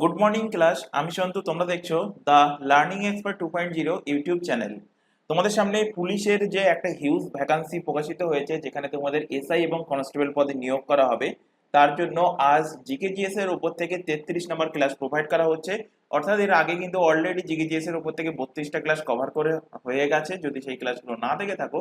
Good morning class. আমি সন্তু, তোমরা দেখছো the learning expert 2.0 YouTube channel. তোমাদের সামনে পুলিশের যে একটা হিউজ ভ্যাকান্সি প্রকাশিত হয়েছে, যেখানে তোমাদের এসআই এবং কনস্টেবল পদে নিয়োগ করা হবে, তার জন্য আজ জিকেজিএস এর উপর থেকে 33 নম্বর ক্লাস প্রোভাইড করা হচ্ছে। অর্থাৎ এর আগে কিন্তু অলরেডি জিকেজিএস এর উপর থেকে 32টা ক্লাস কভার করে হয়ে গেছে। যদি সেই ক্লাসগুলো না দেখে থাকো,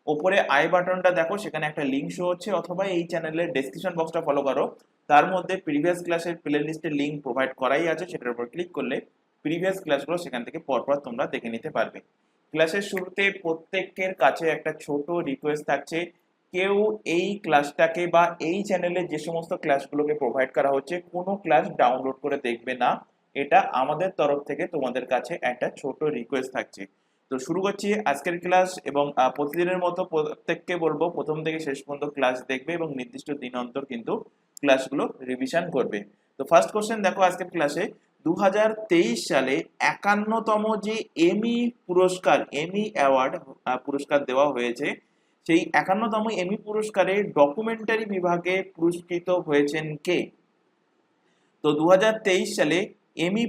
ওপরে আই বাটনটা দেখো, সেখানে একটা লিঙ্ক শো হচ্ছে, অথবা এই চ্যানেলের ডেসক্রিপশন বক্সটা ফলো করো, তার মধ্যে প্রিভিয়াস ক্লাসের প্লে লিস্টের লিঙ্ক প্রোভাইড করাই আছে। সেটার উপর ক্লিক করলে প্রিভিয়াস ক্লাসগুলো সেখান থেকে পরপর তোমরা দেখে নিতে পারবে। ক্লাসের শুরুতে প্রত্যেকের কাছে একটা ছোট রিকোয়েস্ট থাকছে, কেউ এই ক্লাসটাকে বা এই চ্যানেলে যে সমস্ত ক্লাসগুলোকে প্রোভাইড করা হচ্ছে কোনো ক্লাস ডাউনলোড করে দেখবে না। এটা আমাদের তরফ থেকে তোমাদের কাছে একটা ছোট রিকোয়েস্ট থাকছে। তো শুরু করছি আজকের ক্লাস, এবং প্রতিদিনের মতো প্রত্যেককে বলবো প্রথম থেকে শেষ পর্যন্ত ক্লাস দেখবে এবং নির্দিষ্ট দিন অন্তর কিন্তু ক্লাসগুলো রিভিশন করবে। তো ফার্স্ট কোশ্চেন দেখো আজকের ক্লাসে, 2023 সালে 51তম যে এমি পুরস্কার, এমি অ্যাওয়ার্ড পুরস্কার দেওয়া হয়েছে, সেই 51তম এমি পুরস্কারে ডকুমেন্টারি বিভাগে পুরস্কৃত হয়েছেন কে? তো 2023 সালে এমি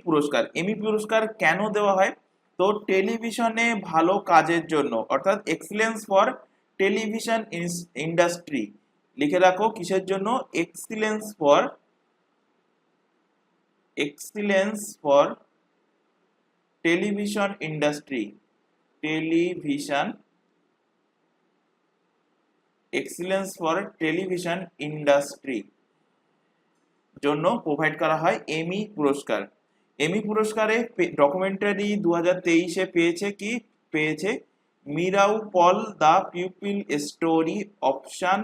পুরস্কার কেন দেওয়া হয়? তো টেলিভিশনে ভালো কাজের জন্য, অর্থাৎ এক্সিলেন্স ফর টেলিভিশন ইন্ডাস্ট্রি। লিখে রাখো কিসের জন্য? Excellence for television industry. Television excellence for television industry জন্য প্রোভাইড করা হয় এমি পুরস্কার। এমি পুরস্কারে ডকুমেন্টারি 2023-এ পেয়েছে মিরাউ পল the pupil story. Option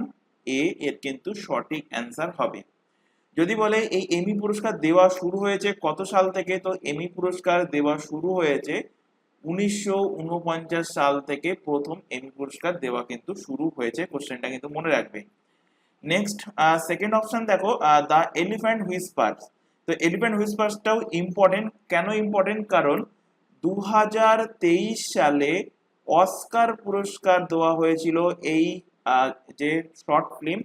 A এর কিন্তু সঠিক অ্যান্সার হবে। যদি বলে এই এমি পুরস্কার দেওয়া শুরু হয়েছে কত সাল থেকে, তো এমি পুরস্কার দেওয়া শুরু হয়েছে 1949 সাল থেকে প্রথম এমি পুরস্কার দেওয়া কিন্তু শুরু হয়েছে। কোশ্চেনটা কিন্তু মনে রাখবে। নেক্সট সেকেন্ড অপশন দেখো, দ্য এলিফ্যান্ট হুইসপার্স। তো এলিফ্যান্ট হুইসপার্সটাও ইম্পর্টেন্ট। কেন ইম্পর্টেন্ট? কারণ 2023 সালে অস্কার পুরস্কার দেওয়া হয়েছিল এই যে short film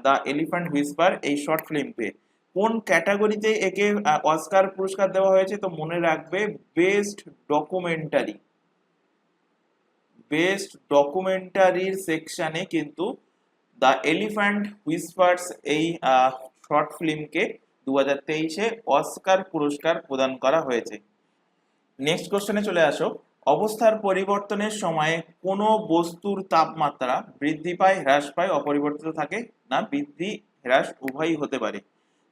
the elephant Whisper, এই শর্ট ফিল্মকে কোন ক্যাটাগরিতে একে অস্কার পুরস্কার দেওয়া হয়েছে? তো মনে রাখবে, বেস্ট ডকুমেন্টারি। বেস্ট ডকুমেন্টারির সেকশনে কিন্তু দ্য এলিফ্যান্ট হুইসপার্স এই শর্ট ফিল্মকে 2023-এ অস্কার পুরস্কার প্রদান করা হয়েছে। নেক্সট কোশ্চেনে চলে আসো, অবস্থার পরিবর্তনের সময়ে কোনো বস্তুর তাপমাত্রা বৃদ্ধি পায়, হ্রাস পায়, অপরিবর্তিত থাকে, না বৃদ্ধি হ্রাস উভয়ই হতে পারে?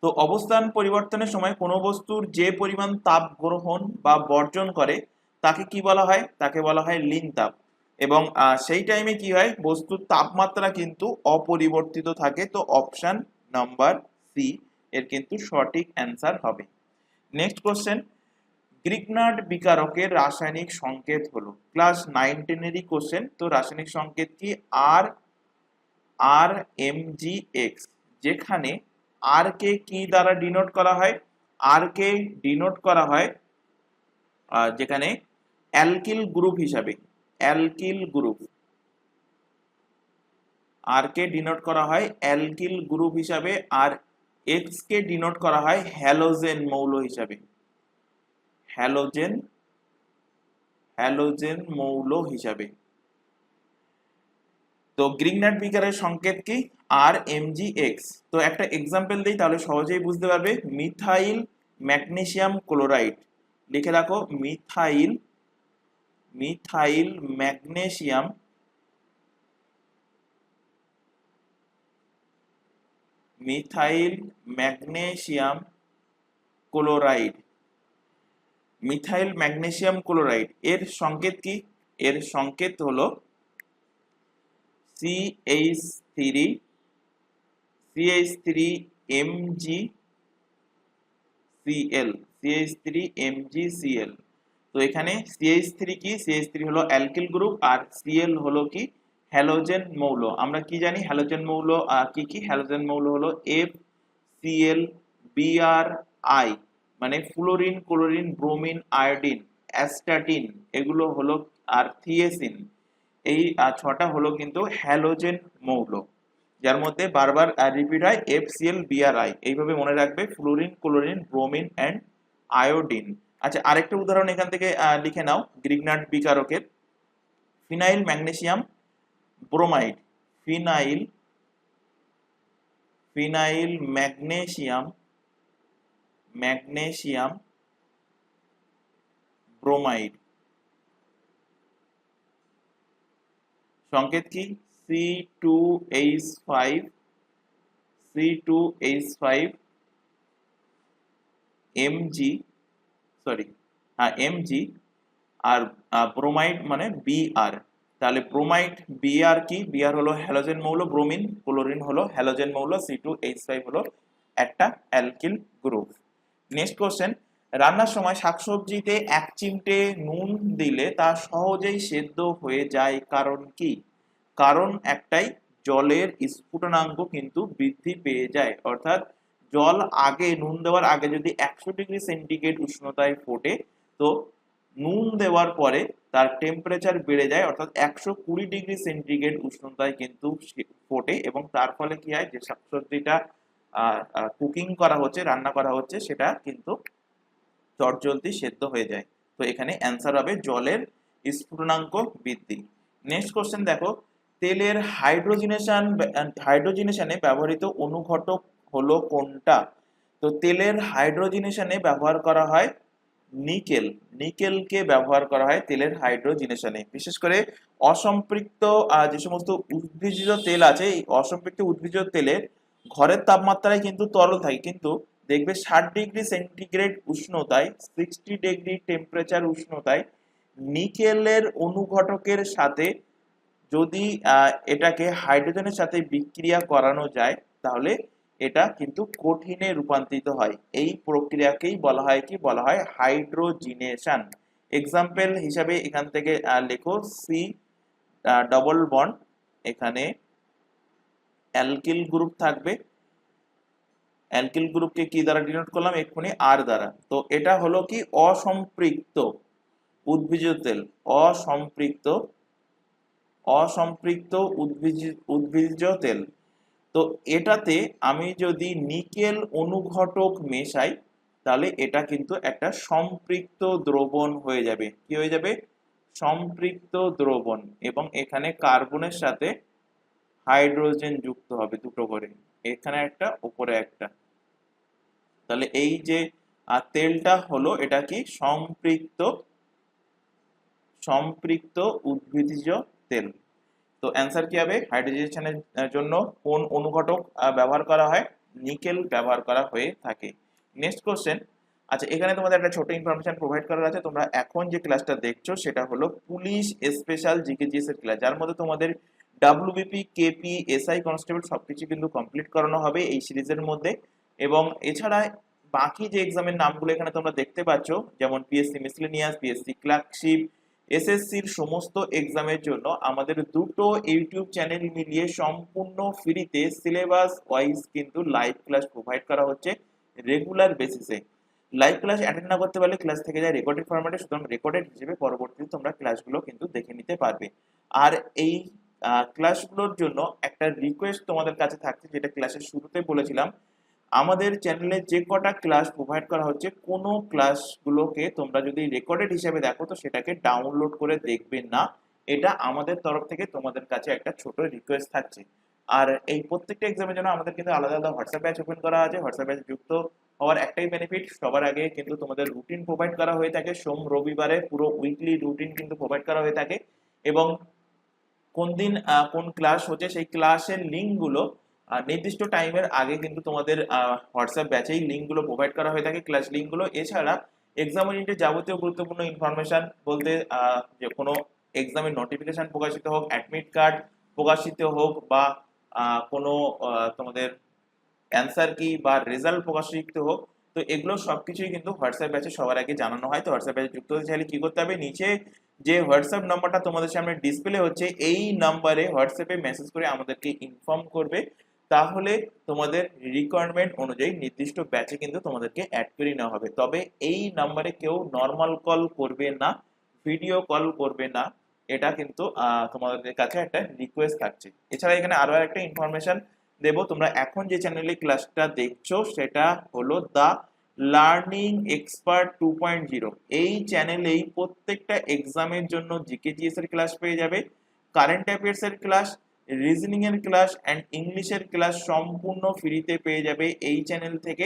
তো অবস্থান পরিবর্তনের সময় কোনো বস্তুর যে পরিমাণ তাপ গ্রহণ বা বর্জন করে তাকে কি বলা হয়? তাকে বলা হয় লীন তাপ। এবং সেই টাইমে কি হয়? বস্তুর তাপমাত্রা কিন্তু অপরিবর্তিত থাকে। তো অপশন নাম্বার সি এর কিন্তু সঠিক অ্যান্সার হবে। নেক্সট কোশ্চেন, গ্রিগনার্ড বিকারকের রাসায়নিক সংকেত হলো? ক্লাস 9-10-এরই কোশ্চেন। তো রাসায়নিক সংকেত কি? RMgX, যেখানে আর কে কি দ্বারা ডিনোট করা হয়? আর কে ডিনোট করা হয় যেখানে অ্যালকিল গ্রুপ হিসাবে, অ্যালকিল গ্রুপ। আর কে ডিনোট করা হয় অ্যালকিল গ্রুপ হিসাবে, আর এক্স কে ডিনোট করা হয় হ্যালোজেন মৌল হিসাবে, হ্যালোজেন হ্যালোজেন মৌল হিসাবে। তো গ্রিগনার্ড বিকারের সংকেত কি? RMgX। তো একটা এক্সাম্পল দিই, তাহলে সহজেই বুঝতে পারবে। Methyl magnesium chloride. লিখে রাখো, methyl magnesium methyl magnesium chloride. Methyl magnesium chloride এর সংকেত কি? এর সংকেত হলো CH3 CH3MgCl। তো এখানে CH3 কি? CH3 হলো অ্যালকিল গ্রুপ, আর Cl হলো কি? হ্যালোজেন মৌল। আমরা কি জানি হ্যালোজেন মৌল কি কি? হ্যালোজেন মৌল হলো FCl, Bri, মানে fluorine, chlorine, bromine, iodine, astatine, এগুলো হলো, আর থিয়েসিন। এই ছটা হলো কিন্তু হ্যালোজেন মৌল। যার মধ্যে বারবার রিপিট হয় FCl BrI, এইভাবে মনে রাখবে, fluorine, chlorine, bromine and iodine. আচ্ছা, আরেকটা উদাহরণ এখান থেকে লিখে নাও গ্রিগনার্ড বিকারকের, phenyl magnesium bromide, phenyl phenyl magnesium bromide, সংকেত কি C2H5 Mg, সরি হ্যাঁ Mg, আর ব্রোমাইড মানে Br। তাহলে ব্রোমাইড Br কি? Br হলো হ্যালোজেন মৌল, ব্রোমিন ক্লোরিন হলো হ্যালোজেন মৌল, C2H5 হলো একটা অ্যালকিল গ্রুপ। নেক্সট কোশ্চেন, রান্নার সময় শাকসবজিতে 1 চিমটে নুন দিলে তা সহজেই সেদ্ধ হয়ে যায়, কারণ কি? কারণ একটাই, জলের স্ফুটনাঙ্ক কিন্তু বৃদ্ধি পেয়ে যায়। অর্থাৎ জল আগে, নুন দেওয়ার আগে যদি 100°C উষ্ণতায় ফোটে, তো নুন দেওয়ার পরে তার টেম্পারেচার বেড়ে যায়, অর্থাৎ 120°C উষ্ণতায় কিন্তু ফোটে, এবং তার ফলে কি হয়, যে শাকসবজিটা কুকিং করা হচ্ছে, রান্না করা হচ্ছে, সেটা কিন্তু চটজলদি সেদ্ধ হয়ে যায়। তো এখানে অ্যান্সার হবে জলের স্ফুটনাঙ্ক বৃদ্ধি। নেক্সট কোশ্চেন দেখো, তেলের হাইড্রোজিনেশনে ব্যবহৃত অনুঘটক হলো কোনটা? তো তেলের হাইড্রোজিনেশনে ব্যবহার করা হয় নিকেল। নিকেলকে ব্যবহার করা হয় তেলের হাইড্রোজিনেশনে। বিশেষ করে অসম্পৃক্ত যে সমস্ত উদ্ভিজ্জ তেল আছে, এই অসম্পৃক্ত উদ্ভিজ্জ তেলের ঘরের তাপমাত্রায় কিন্তু তরল থাকে, কিন্তু দেখবে 60°C উষ্ণতায়, 60° টেম্পারেচার উষ্ণতায় নিকেলের অনুঘটকের সাথে যদি এটাকে হাইড্রোজেনের সাথে বিক্রিয়া করানো যায়, তাহলে এটা কিন্তু কঠিনে রূপান্তরিত হয়। এই প্রক্রিয়াকেই বলা হয় কি? বলা হয় হাইড্রোজিনেশন। এক্সাম্পল হিসাবে এখান থেকে লেখো সি ডবল বন্ড, এখানে অ্যালকিল গ্রুপ থাকবে, অ্যালকিল গ্রুপকে কি দ্বারা ডিনোট করলাম এক্ষুনি? আর দ্বারা। তো এটা হলো কি? অসম্পৃক্ত উদ্ভিজ্জ তেল, অসম্পৃক্ত উদ্ভিজ্জ তেল। তো এটাতে আমি যদি নিকেল অনুঘটক মেশাই, তাহলে এটা কিন্তু একটা সম্পৃক্ত দ্রবণ হয়ে যাবে। কি হয়ে যাবে? সম্পৃক্ত দ্রবণ। এবং এখানে কার্বনের সাথে হাইড্রোজেন যুক্ত হবে, দুটো করে, এখানে একটা, উপরে একটা। তাহলে এই যে তেলটা হলো, এটা কি? সম্পৃক্ত উদ্ভিজ্জ তেল। তো অ্যান্সার কি হবে? হাইড্রোজেনেশনের জন্য কোন অনুঘটক ব্যবহার করা হয়? নিকেল ব্যবহার করা হয়ে থাকে। নেক্সট কোশ্চেন, আচ্ছা এখানে তোমাদের একটা ছোট ইনফরমেশন প্রোভাইড করা আছে। তোমরা এখন যে ক্লাসটা দেখছো সেটা হলো পুলিশ স্পেশাল জিকেজিএস এর ক্লাস, যার মধ্যে তোমাদের ডাব্লিউবিপি, কেপি, এসআই কনস্টেবল সবকিছু কিন্তু কমপ্লিট করানো হবে এই সিরিজের মধ্যে। এবং এছাড়া বাকি যে এক্সামের নামগুলো এখানে তোমরা দেখতে পাচ্ছ, যেমন পিএসসি মিসলেনিয়াস, পিএসসি ক্লার্কশিপ, এসএসসির সমস্ত এক্সামের জন্য আমাদের দুটো ইউটিউব চ্যানেল মিলিয়ে সম্পূর্ণ ফ্রিতে সিলেবাস ওয়াইজ কিন্তু লাইভ ক্লাস প্রোভাইড করা হচ্ছে রেগুলার বেসিসে। লাইভ ক্লাস অ্যাটেন্ড না করতে পারলে ক্লাস থেকে যায় রেকর্ডেড ফরম্যাটে, সুতরাং রেকর্ডেড হিসেবে পরবর্তীতে তোমরা ক্লাসগুলো কিন্তু দেখে নিতে পারবে। আর এই ক্লাসগুলোর জন্য একটা রিকোয়েস্ট তোমাদের কাছে থাকছে, যেটা ক্লাসের শুরুতে বলেছিলাম, আমাদের চ্যানেলে যে কটা ক্লাস প্রোভাইড করা হচ্ছে, কোনো ক্লাসগুলোকে তোমরা যদি রেকর্ডেড হিসেবে দেখো, তো সেটাকে ডাউনলোড করে দেখবে না। এটা আমাদের তরফ থেকে তোমাদের কাছে একটা ছোট রিকোয়েস্ট থাকছে। আর এই প্রত্যেকটা এক্সামের জন্য আমাদের কিন্তু আলাদা আলাদা হোয়াটসঅ্যাপ ব্যাচ ওপেন করা আছে। হোয়াটসঅ্যাপ ব্যাচে যুক্ত হওয়ার একটাই বেনিফিট, সবার আগে কিন্তু তোমাদের রুটিন প্রোভাইড করা হয়ে থাকে। সোম রবিবারে পুরো উইকলি রুটিন কিন্তু প্রোভাইড করা হয়ে থাকে, এবং কোন দিন কোন ক্লাস হচ্ছে সেই ক্লাসের লিঙ্কগুলো নির্দিষ্ট টাইমের আগে কিন্তু তোমাদের হোয়াটসঅ্যাপ ব্যাচেই লিঙ্কগুলো প্রোভাইড করা হয়ে থাকে, ক্লাস লিঙ্কগুলো। এছাড়া এক্সাম ওরিয়েন্টেড যাবতীয় গুরুত্বপূর্ণ ইনফরমেশন বলতে যে কোনো এক্সামের নোটিফিকেশন প্রকাশিত হোক, অ্যাডমিট কার্ড প্রকাশিত হোক, বা কোনো তোমাদের অ্যান্সার কি বা রেজাল্ট প্রকাশিত হোক, তো এগুলো সবকিছুই কিন্তু হোয়াটসঅ্যাপ ব্যাচে সবার আগে জানানো হয়। তো হোয়াটসঅ্যাপ ব্যাচে যুক্ত হতে চাইলে কি করতে হবে? নিচে যে হোয়াটসঅ্যাপ নাম্বারটা তোমাদের সামনে ডিসপ্লে হচ্ছে, এই নাম্বারে হোয়াটসঅ্যাপে মেসেজ করে আমাদেরকে ইনফর্ম করবে, তাহলে তোমাদের রিকোয়ারমেন্ট অনুযায়ী নির্দিষ্ট ব্যাচে কিন্তু তোমাদেরকে অ্যাড করে নেওয়া হবে। তবে এই নাম্বারে কেউ নর্মাল কল করবে না, ভিডিও কল করবে না, এটা কিন্তু তোমাদের কাছে একটা রিকোয়েস্ট থাকছে। এছাড়া এখানে আরো একটা ইনফরমেশন দেব, তোমরা এখন যে চ্যানেলে ক্লাসটা দেখছো সেটা হলো দ্য লার্নিং এক্সপার্ট 2.0। এই চ্যানেলেই প্রত্যেকটা এক্সামের জন্য জিকেজিএস এর ক্লাস পেয়ে যাবে, কারেন্ট অ্যাফেয়ার্স এর ক্লাস, রিজনিং এর ক্লাস অ্যান্ড ইংলিশের ক্লাস সম্পূর্ণ ফ্রিতে পেয়ে যাবে এই চ্যানেল থেকে।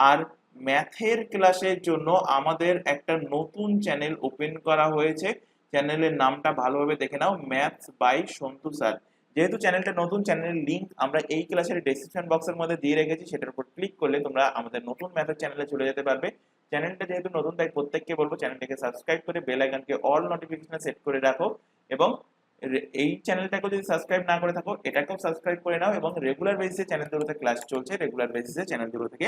আর ম্যাথের ক্লাসের জন্য আমাদের একটা নতুন চ্যানেল ওপেন করা হয়েছে, চ্যানেলের নামটা ভালোভাবে দেখে নাও, ম্যাথস বাই সন্তু স্যার। যেহেতু চ্যানেলটা নতুন, চ্যানেলের লিংক আমরা এই ক্লাসের ডেসক্রিপশন বক্সের মধ্যে দিয়ে রেখেছি, সেটার উপর ক্লিক করলে তোমরা আমাদের নতুন ম্যাথের চ্যানেলে চলে যেতে পারবে। চ্যানেলটা যেহেতু নতুন তাই প্রত্যেককে বলবো চ্যানেলটাকে সাবস্ক্রাইব করে বেল আইকনকে অল নোটিফিকেশনে সেট করে রাখো, এবং এই চ্যানেলটাকে যদি সাবস্ক্রাইব না করে থাকো এটাকেও সাবস্ক্রাইব করে নাও, এবং রেগুলার বেসিসে চ্যানেলগুলোতে ক্লাস চলছে, রেগুলার বেসিসে চ্যানেলগুলো থেকে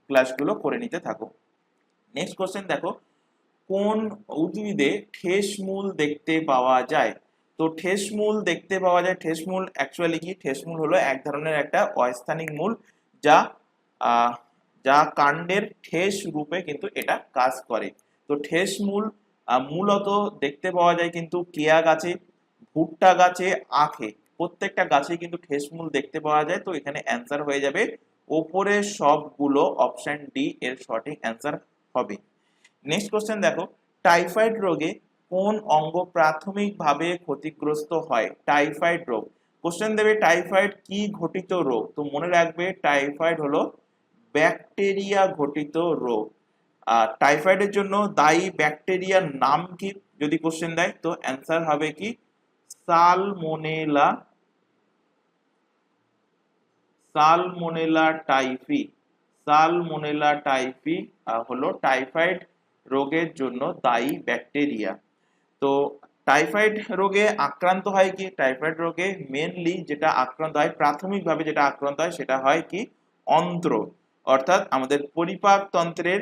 ক্লাসগুলো করে নিতে থাকো। নেক্সট কোশ্চেন দেখো, কোন উদ্ভিদে ঠেসমূল দেখতে পাওয়া যায়? তো ঠেসমূল দেখতে পাওয়া যায়, ঠেসমূল অ্যাকচুয়ালি কি? ঠেসমূল হলো এক ধরনের একটা অস্থানিক মূল যা যা কাণ্ডের ঠেস রূপে কিন্তু এটা কাজ করে। তো ঠেসমূল মূলত দেখতে পাওয়া যায় কিন্তু কেয়া গাছে, ভুট্টা গাছে, আখে, প্রত্যেকটা গাছে কিন্তু ঠেসমূল দেখতে পাওয়া যায়। তো এখানে অ্যান্সার হয়ে যাবে ওপরের সবগুলো, অপশন ডি এর সঠিক অ্যান্সার হবে। নেক্সট কোশ্চেন দেখো, টাইফয়েড রোগে কোন অঙ্গ প্রাথমিকভাবে ক্ষতিগ্রস্ত হয়? টাইফয়েড রোগ কোশ্চেন দেবে, টাইফয়েড কি ঘটিত রোগ? তো মনে রাখবে টাইফয়েড হলো ব্যাকটেরিয়া ঘটিত রোগ। আর টাইফয়েডের জন্য দায়ী ব্যাকটেরিয়ার নাম কি যদি কোশ্চেন দেয়, তো অ্যান্সার হবে কি salmonella, salmonella typhi. Salmonella typhi হলো টাইফয়েড রোগের জন্য দায়ী ব্যাকটেরিয়া। তো টাইফয়েড রোগে আক্রান্ত হয় কি? টাইফয়েড রোগে মেনলি যেটা আক্রান্ত হয়, প্রাথমিকভাবে যেটা আক্রান্ত হয় সেটা হয় কি অন্ত্র, অর্থাৎ আমাদের পরিপাক তন্ত্রের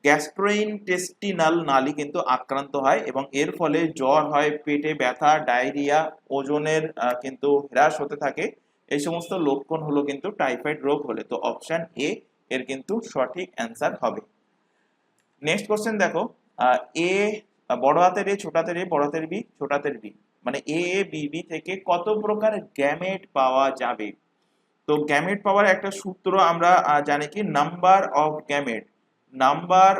গ্যাস্ট্রোইন্টেস্টিনাল নালী কিন্তু আক্রান্ত হয়, এবং এর ফলে জ্বর হয়, পেটে ব্যথা, ডায়রিয়া, ওজনের কিন্তু হ্রাস হতে থাকে। এই সমস্ত লক্ষণ হলো কিন্তু টাইফয়েড রোগ হলে। তো অপশন এ এর কিন্তু সঠিক অ্যান্সার হবে। নেক্সট কোশ্চেন দেখো, এ বড় হাতের এ, ছোট হাতের এ, বড় হাতের বি, ছোট হাতের বি, মানে এ এ বি বি থেকে কত প্রকার গ্যামেট পাওয়া যাবে? তো গ্যামেট পাওয়ার একটা সূত্র আমরা জানি কি, number of gamete, number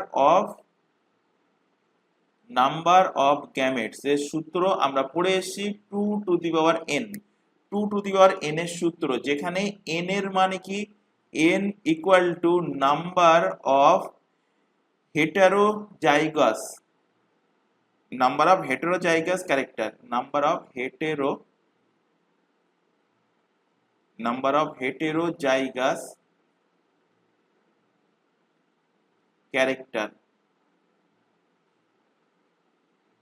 of gametes এর সূত্র আমরা পড়ে এসেছি 2 to the power n। 2 to the power n এর সূত্র, যেখানে n এর মানে কি, n equal to number of heterozygous, number of heterozygous character, number of heterozygous character,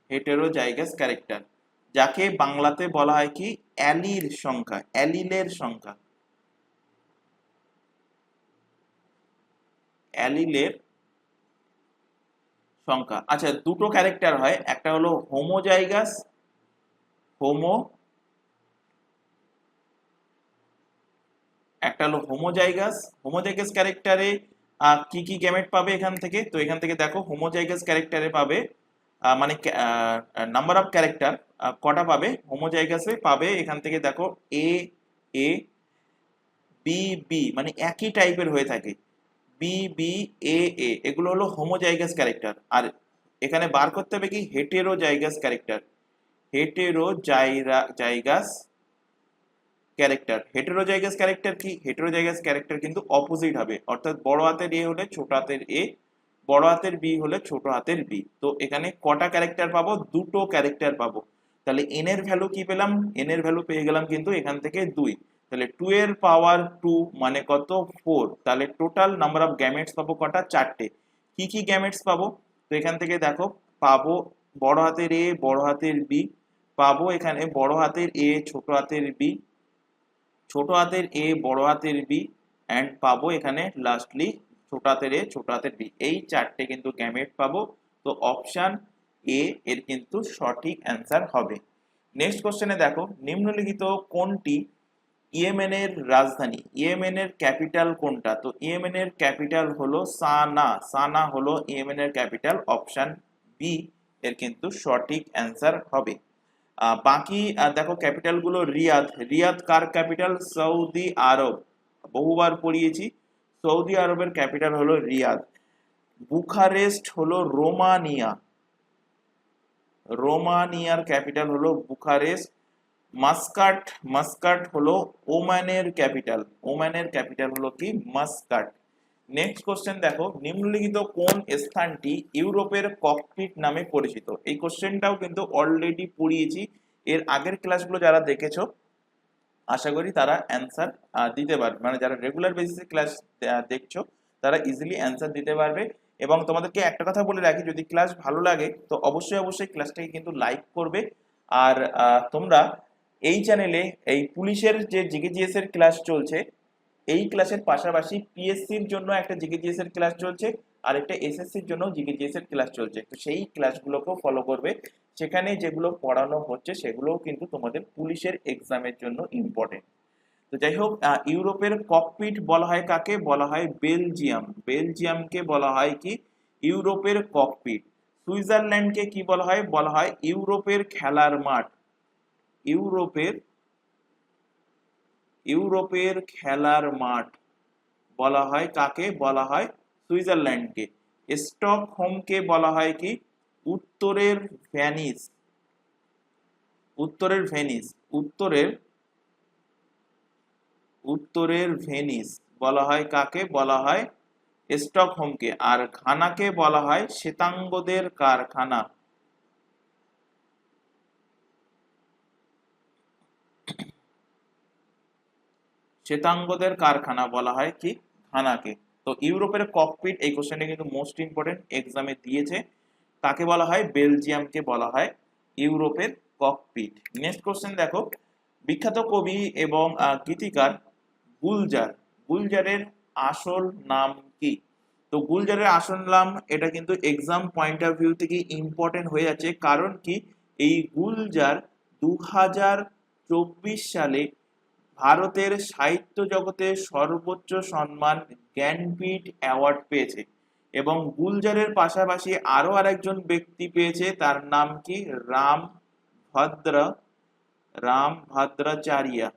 heterozygous character, যাকে বাংলাতে বলা হয় কি অ্যালির সংখ্যা, অ্যালিলের সংখ্যা, অ্যালিলের সংখ্যা। আচ্ছা, দুটো ক্যারেক্টার হয়, একটা হলো হোমোজাইগাস, একটা হলো হোমোজাইগাস ক্যারেক্টারে কি কি গ্যামেট পাবে এখান থেকে? তো এখান থেকে দেখো হোমোজাইগাস ক্যারেক্টারে পাবে মানে নাম্বার অফ ক্যারেক্টার কটা পাবে হোমোজাইগাসে পাবে, এখান থেকে দেখো এ এ, বি বি, মানে একই টাইপের হয়ে থাকে, বি বি এ এ, এগুলো হলো হোমোজাইগাস ক্যারেক্টার। আর এখানে বার করতে হবে কি heterozygous character, heterozygous character. Heterozygous character কি? হেটেরোজাইগাস ক্যারেক্টার কিন্তু অপোজিট হবে, অর্থাৎ বড় হাতের এ হলে ছোট হাতের এ, বড় হাতের বি হলে ছোট হাতের বি। তো এখানে কটা ক্যারেক্টার পাবো? দুটো ক্যারেক্টার পাবো। তাহলে এন এর ভ্যালু কি পেলাম? এন এর ভ্যালু পেয়ে গেলাম কিন্তু এখান থেকে 2। তাহলে 2 এর পাওয়ার 2 মানে কত? 4। তাহলে টোটাল নাম্বার অফ গ্যামেটস পাবো কটা? 4টে। কি কি গ্যামেটস পাবো? তো এখান থেকে দেখো পাবো বড় হাতের এ, বড় হাতের বি, পাবো এখানে বড় হাতের এ, ছোট হাতের বি, ছোট হাতের এ, বড় হাতের বি, এন্ড পাবো এখানে লাস্টলি ছোট হাতের এ, ছোট হাতের বি। এই 4টে কিন্তু গ্যামেট পাবো। তো অপশন এ এর কিন্তু সঠিক অ্যান্সার হবে। নেক্সট কোশ্চেনে দেখো, নিম্নলিখিত কোনটি ইয়েমেন এর রাজধানী? ইয়েমেন এর ক্যাপিটাল কোনটা? তো ইয়েমেন এর ক্যাপিটাল হলো সানা, সানা হলো ইয়েমেন এর ক্যাপিটাল। অপশন বি এর কিন্তু সঠিক অ্যান্সার হবে। বাকি দেখো ক্যাপিটাল গুলো রিয়াদ, রিয়াদ কার ক্যাপিটাল? সৌদি আরব, বহুবার পড়িয়েছি। সৌদি আরবের ক্যাপিটাল হলো রিয়াদ। বুখারেস্ট হলো রোমানিয়া, রোমানিয়ার ক্যাপিটাল হলো বুখারেস্ট। মাস্কাট, মাস্কাট হলো ওমানের ক্যাপিটাল, ওমানের ক্যাপিটাল হলো কি? মাস্কাট। নেক্সট কোশ্চেন দেখো, নিম্নলিখিত কোন স্থানটি ইউরোপের ককপিট নামে পরিচিত? এই কোশ্চেনটাও কিন্তু অলরেডি পড়িয়েছি, এর আগের ক্লাসগুলো যারা দেখেছো আশা করি তারা অ্যান্সার দিতে পারবে, মানে যারা রেগুলার বেসিসে ক্লাস দেখছো তারা ইজিলি অ্যান্সার দিতে পারবে। এবং তোমাদেরকে একটা কথা বলে রাখি, যদি ক্লাস ভালো লাগে তো অবশ্যই অবশ্যই ক্লাসটাকে কিন্তু লাইক করবে। আর তোমরা এই চ্যানেলে এই পুলিশের যে জিকেজিএস এর ক্লাস চলছে, এই ক্লাসের পাশাপাশি পিএসসির জন্য একটা জিকেজিএস এর ক্লাস চলছে, আর একটা এসএসসির জন্য জিকেজিএস এর ক্লাস চলছে, তো সেই ক্লাসগুলোকেও ফলো করবে। সেখানে যেগুলো পড়ানো হচ্ছে সেগুলোও কিন্তু তোমাদের পুলিশের এক্সামের জন্য ইম্পর্টেন্ট। তো যাই হোক, ইউরোপের ককপিট বলা হয় কাকে? বলা হয় বেলজিয়াম, বেলজিয়ামকে বলা হয় কি? ইউরোপের ককপিট। সুইজারল্যান্ডকে কি বলা হয়? বলা হয় ইউরোপের খেলার মাঠ, ইউরোপের, ইউরোপের খেলার মাঠ বলা হয় কাকে? বলা হয় সুইজারল্যান্ডকে। স্টকহোমকে বলা হয় কি? উত্তরের ভেনিস, উত্তরের ভেনিস, উত্তরের, উত্তরের ভেনিস বলা হয় কাকে? বলা হয় স্টকহোমকে। আর ঘানাকে বলা হয় শ্বেতাঙ্গদের কারখানা, শ্বেতাঙ্গদের কারখানা বলা হয় কি? ঘানাকে। তো ইউরোপের ককপিট, এই কোশ্চেনটা কিন্তু মোস্ট ইম্পর্টেন্ট, এক্সামে দিয়েছে। কাকে বলা হয়? বেলজিয়ামকে বলা হয় ইউরোপের ককপিট। নেক্সট কোশ্চেন দেখো, বিখ্যাত কবি এবং গীতিকার গুলজার, গুলজারের আসল নাম কি? তো গুলজারের আসল নাম, এটা কিন্তু এক্সাম পয়েন্ট অফ ভিউ থেকে ইম্পর্টেন্ট হয়ে যাচ্ছে। কারণ কি? এই গুলজার 2024 সালে ভারতের সাহিত্য জগতে সর্বোচ্চ সম্মান জ্ঞানপীঠ অ্যাওয়ার্ড পেয়েছে। এবং গুলজারের পাশাপাশি আরো আরেকজন ব্যক্তি পেয়েছে, তার নাম কি? রামভদ্র, রামভদ্রাচারিয়া,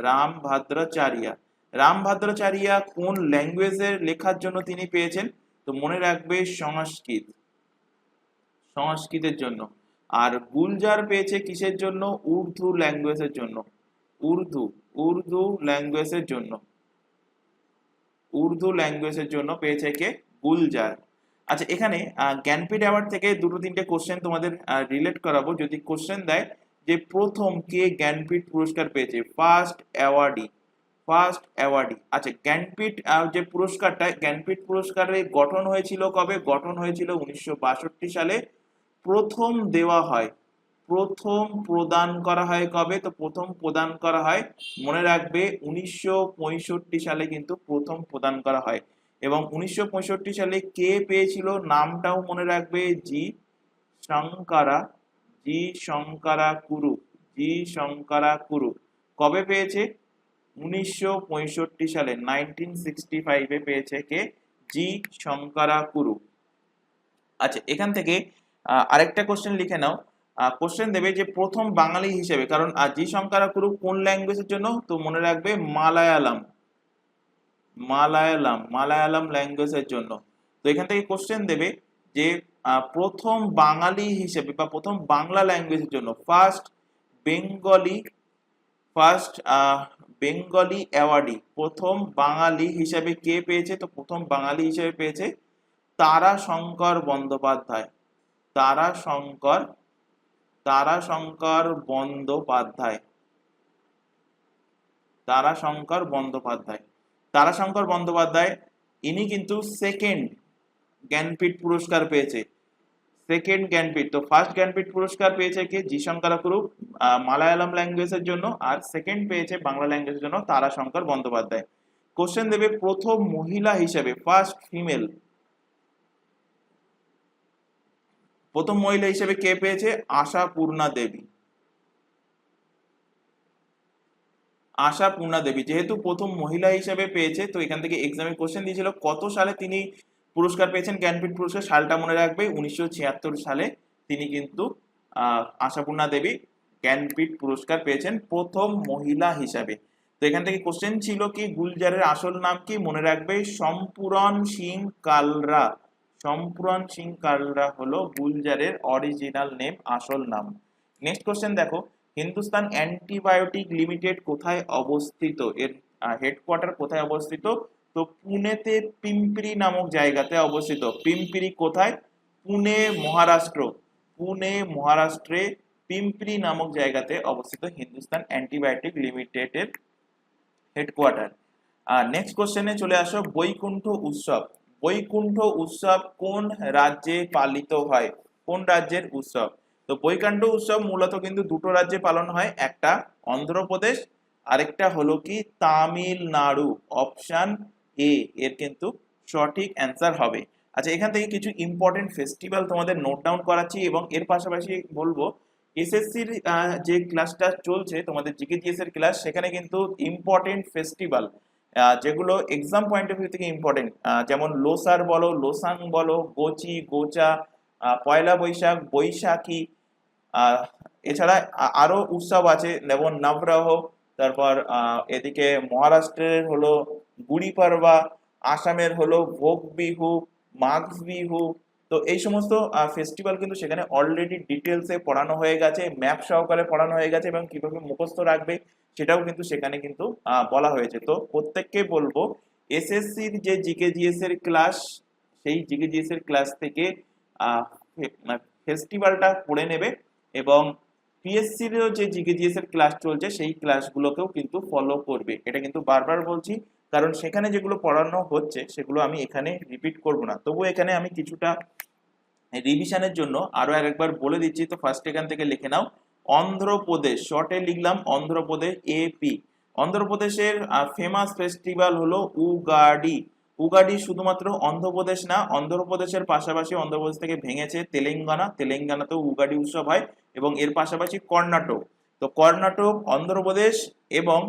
রামভদ্রাচারিয়া। রামভদ্রাচারিয়া কোন ল্যাঙ্গুয়েজের লেখার জন্য তিনি পেয়েছেন? তো মনে রাখবে সংস্কৃত, সংস্কৃতের জন্য। আর গুলজার পেয়েছে কিসের জন্য? উর্দু ল্যাঙ্গুয়েজের জন্য, উর্দু, উর্দু ল্যাঙ্গুয়েজের জন্য, উর্দু ল্যাঙ্গুয়েজের জন্য পেয়েছে কে? গুলজার। আচ্ছা, এখানে জ্ঞানপীঠ অ্যাওয়ার্ড থেকে দুটো তিনটে কোশ্চেন তোমাদের রিলেট করাবো। যদি কোশ্চেন দেয় যে প্রথম কে জ্ঞানপীঠ পুরস্কার পেয়েছে, ফার্স্ট অ্যাওয়ার্ডি, ফার্স্ট অ্যাওয়ার্ডি। আচ্ছা, জ্ঞানপীঠ যে পুরস্কারটা, জ্ঞানপীঠ পুরস্কারের গঠন হয়েছিল কবে? গঠন হয়েছিল 1962 সালে। প্রথম দেওয়া হয়, প্রথম প্রদান করা হয় কবে? তো প্রথম প্রদান করা হয়, মনে রাখবে, 1965 সালে কিন্তু প্রথম প্রদান করা হয়। এবং 1965 সালে কে পেয়েছিল নামটাও মনে রাখবে, জি শঙ্করা, জি শঙ্করা কুরু, জি শঙ্করা কুরু। কবে পেয়েছে? 1965 সালে, 1965 পেয়েছে কে? জি শঙ্করা কুরু। আচ্ছা, এখান থেকে আরেকটা কোশ্চেন লিখে নাও। কোশ্চেন দেবে যে প্রথম বাঙালি হিসেবে, কারণ জি শঙ্করা কুরু কোন ল্যাঙ্গুয়েজের জন্য? তো মনে রাখবে মালায়ালাম, মালায়ালাম, মালায়ালাম ল্যাঙ্গুয়েজের জন্য। তো এখান থেকে কোশ্চেন দেবে যে প্রথম বাঙালি হিসেবে বা প্রথম বাংলা ল্যাঙ্গুয়েজের জন্য, first Bengali, first Bengali awardee, প্রথম বাঙালি হিসেবে কে পেয়েছে? তো প্রথম বাঙালি হিসেবে পেয়েছে তারাশঙ্কর বন্দ্যোপাধ্যায়, তারাশঙ্কর, তারাশঙ্কর বন্দ্যোপাধ্যায়, তারাশঙ্কর বন্দ্যোপাধ্যায়। তারাশঙ্কর বন্দ্যোপাধ্যায় ইনি কিন্তু সেকেন্ড জ্ঞানপীঠ পুরস্কার পেয়েছে, সেকেন্ড জ্ঞানপীঠ। তো ফার্স্ট জ্ঞানপীঠ পুরস্কার পেয়েছে কি? জি শঙ্করা কুরু মালায়ালাম ল্যাঙ্গুয়েজের জন্য, আর সেকেন্ড পেয়েছে বাংলা ল্যাঙ্গুয়েজের জন্য তারাশঙ্কর বন্দ্যোপাধ্যায়। কোশ্চেন দেবে প্রথম মহিলা হিসেবে, ফার্স্ট ফিমেল, প্রথম মহিলা হিসেবে কে পেয়েছে? আশাপূর্ণা দেবী, আশাপূর্ণা দেবী। যেহেতু প্রথম মহিলা হিসেবে পেয়েছে, তো এখান থেকে এক্সামে কোশ্চেন দিয়েছিল কত সালে তিনি পুরস্কার পেয়েছেন জ্ঞানপীঠ পুরস্কার, সালটা মনে রাখবে 1976 সালে তিনি কিন্তু আশাপূর্ণা দেবী জ্ঞানপীঠ পুরস্কার পেয়েছেন প্রথম মহিলা হিসাবে। তো এখান থেকে কোশ্চেন ছিল কি গুলজারের আসল নাম কি, মনে রাখবে সম্পূরণ সিং কালরা। সম্পূরণ সিং কালরা হলো গুলজারের অরিজিনাল নেম, আসল নাম। নেক্সট কোশ্চেন দেখো, হিন্দুস্তান অ্যান্টিবায়োটিক লিমিটেড কোথায় অবস্থিত, এর হেডকোয়ার্টার কোথায় অবস্থিত? তো পুনেতে পিম্পরি নামক জায়গাতে অবস্থিত। পিম্পরি কোথায়? পুনে মহারাষ্ট্র। পুনে মহারাষ্ট্রে পিম্পরি নামক জায়গাতে অবস্থিত হিন্দুস্তান অ্যান্টিবায়োটিক লিমিটেডের হেডকোয়ার্টার। আর নেক্সট কোশ্চেনে চলে আসো, বৈকুণ্ঠ উৎসব। বৈকুণ্ঠ উৎসব কোন রাজ্যে পালিত হয়? কোন রাজ্যের উৎসব? তো বৈকুণ্ঠ উৎসব মূলত কিন্তু দুটো রাজ্যে পালন হয়, একটা অন্ধ্রপ্রদেশ, আরেকটা হলো কি তামিলনাড়ু। অপশন এ এর কিন্তু সঠিক অ্যান্সার হবে। আচ্ছা, এখান থেকে কিছু ইম্পর্টেন্ট ফেস্টিভ্যাল তোমাদের নোট ডাউন করাচ্ছি এবং এর পাশাপাশি বলবো এসএসসির যে ক্লাসটা চলছে তোমাদের জিকেজিএস এর ক্লাস, সেখানে কিন্তু ইম্পর্টেন্ট ফেস্টিভ্যাল যেগুলো এক্সাম পয়েন্ট অফ ভিউ থেকে ইম্পর্টেন্ট, যেমন লোসার বলো, লোসাং বলো, গোচি, গোচা, পয়লা বৈশাখ, বৈশাখী, এছাড়া আরো উৎসব আছে যেমন নবরাহ, তারপর এদিকে মহারাষ্ট্রের হলো গুড়ি পাড়বা, আসামের হলো ভোগ বিহু, মাঘ বিহু। তো এই সমস্ত ফেস্টিভ্যাল কিন্তু সেখানে অলরেডি ডিটেলসে পড়ানো হয়ে গেছে, ম্যাপ সহকারে পড়ানো হয়ে গেছে এবং কিভাবে মুখস্থ রাখবে সেটাও কিন্তু সেখানে কিন্তু বলা হয়েছে। তো প্রত্যেককে বলবো এসএসসির যে জিকেজিএস এর ক্লাস, সেই জিকেজিএস এর ক্লাস থেকে ফেস্টিভ্যালটা পড়ে নেবে এবং পিএসসির যে জিকেজিএস এর ক্লাস চলছে সেই ক্লাসগুলোকেও কিন্তু ফলো করবে। এটা কিন্তু বারবার বলছি, কারণ সেখানে যেগুলো পড়ানো হচ্ছে সেগুলো আমি এখানে রিপিট করব না, তবু এখানে আমি কিছুটা রিভিশনের জন্য আরো একবার বলে দিচ্ছি। তো ফার্স্ট এখান থেকে লিখে নাও, অন্ধ্রপ্রদেশ, শর্টে লিখলাম অন্ধ্রপ্রদেশ, এপি। অন্ধ্রপ্রদেশের ফেমাস ফেস্টিভ্যাল হলো উগাডি। উগাডি শুধুমাত্র অন্ধ্রপ্রদেশ না, অন্ধ্রপ্রদেশের পাশাপাশি অন্ধ্রপ্রদেশ থেকে ভেঙেছে তেলেঙ্গানা, তেলেঙ্গানাতেও উগাডি উৎসব হয় এবং এর পাশাপাশি কর্ণাটক। তো কর্ণাটক, অন্ধ্রপ্রদেশ এবং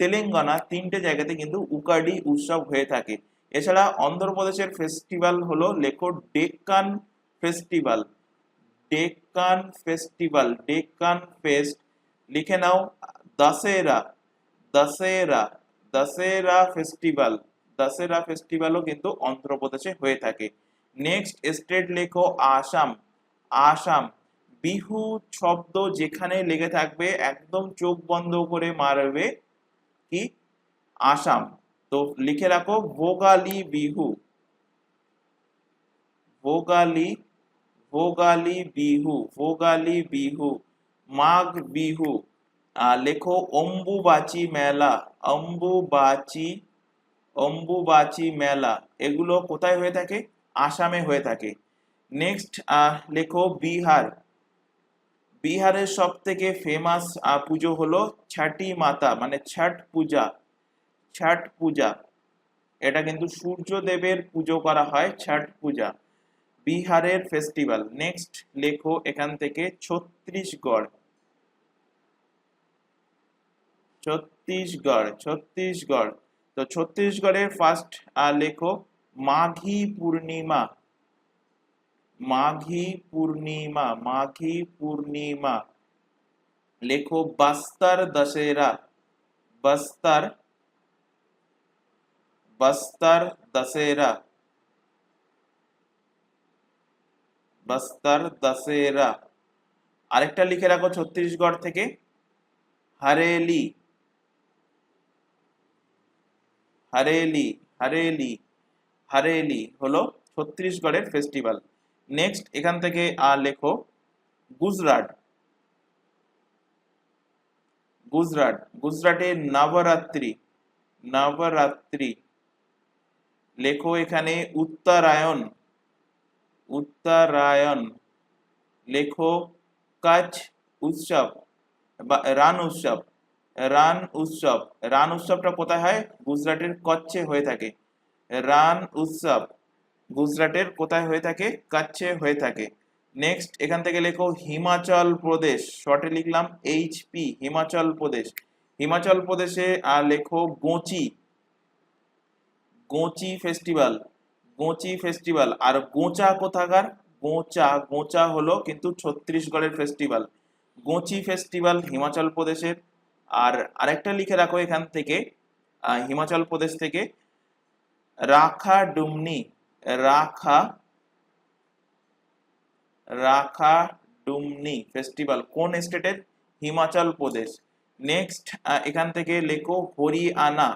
তেলেঙ্গানা তিনটে জায়গাতে কিন্তু উগাডি উৎসব হয়ে থাকে। এছাড়া অন্ধ্রপ্রদেশের ফেস্টিভ্যাল হলো লেখো Deccan festival. Deccan festival, Deccan fest. লিখে নাও দশেরা, দশেরা, দশেরা ফেস্টিভ্যাল। দশেরা ফেস্টিভ্যালও কিন্তু অন্ধ্রপ্রদেশে হয়ে থাকে। নেক্সট স্টেট লেখো আসাম। আসাম, বিহু শব্দ যেখানে লেগে থাকবে একদম চোখ বন্ধ করে মারবে কি? আসাম। তো লিখে রাখো ভোগালী বিহু, ভোগালী, ভোগালী বিহু, ভোগালী বিহু। মাঘ বিহু, লেখো অম্বুবাচী মেলা, অম্বুবাচী, অম্বুবাচী মেলা। এগুলো কোথায় হয়ে থাকে? আসামে হয়ে থাকে। নেক্সট লেখো বিহার। বিহারের সব থেকে ফেমাস পুজো হলো ছটি মাতা, মানে ছট পূজা, ছট পূজা। এটা কিন্তু সূর্যদেবের পুজো করা হয়, ছট পূজা, বিহারের ফেস্টিভ্যাল। নেক্সট লেখো এখান থেকে ছত্তিশগড়, ছত্তিশগড়, ছত্তিশগড়। তো ছত্তিশগড়ের ফার্স্ট লেখো মাঘী পূর্ণিমা, মাঘী পূর্ণিমা, মাঘী পূর্ণিমা। লেখো বস্তর দশেরা, বস্তর, বস্তর দশেরা, বস্তর দশেরা। আরেকটা লিখে রাখো ছত্তিশগড় থেকে, হরেলি, হরেলি, হরেলি, হরেলি হলো ছত্তিশগড়ের ফেস্টিভ্যাল। নেক্সট এখান থেকে লেখো গুজরাট, গুজরাট, গুজরাটে নবরাত্রি, নবরাত্রি। লেখো এখানে উত্তরায়ণ, উত্তরায়ণ। লেখো কচ্ছ উৎসব বা রান উৎসব, রান উৎসব। রান উৎসবটা কোথায় হয়? গুজরাটের কচ্ছে হয়ে থাকে। রান উৎসব গুজরাটের কোথায় হয়ে থাকে? কচ্ছে হয়ে থাকে। নেক্সট এখান থেকে লেখো হিমাচল প্রদেশ, শর্টে লিখলাম এইচপি, হিমাচল প্রদেশ। হিমাচল প্রদেশে লেখো গোচি, গোচি ফেস্টিভ্যাল, গোচি ফেস্টিভ্যাল। আর গোচা কোথাকার? গোচা, গোচা হলো কিন্তু ছত্তিশগড়ের ফেস্টিভ্যাল। গোচি ফেস্টিভ্যাল হিমাচল প্রদেশের। আর আরেকটা লিখে রাখো এখান থেকে, হিমাচল প্রদেশ থেকে, রাখা ডুমনি, রাখা রাখা ডুমনি ফেস্টিভ্যাল কোন স্টেটের? হিমাচল প্রদেশ। নেক্সট এখান থেকে লেখো হরিয়ানা।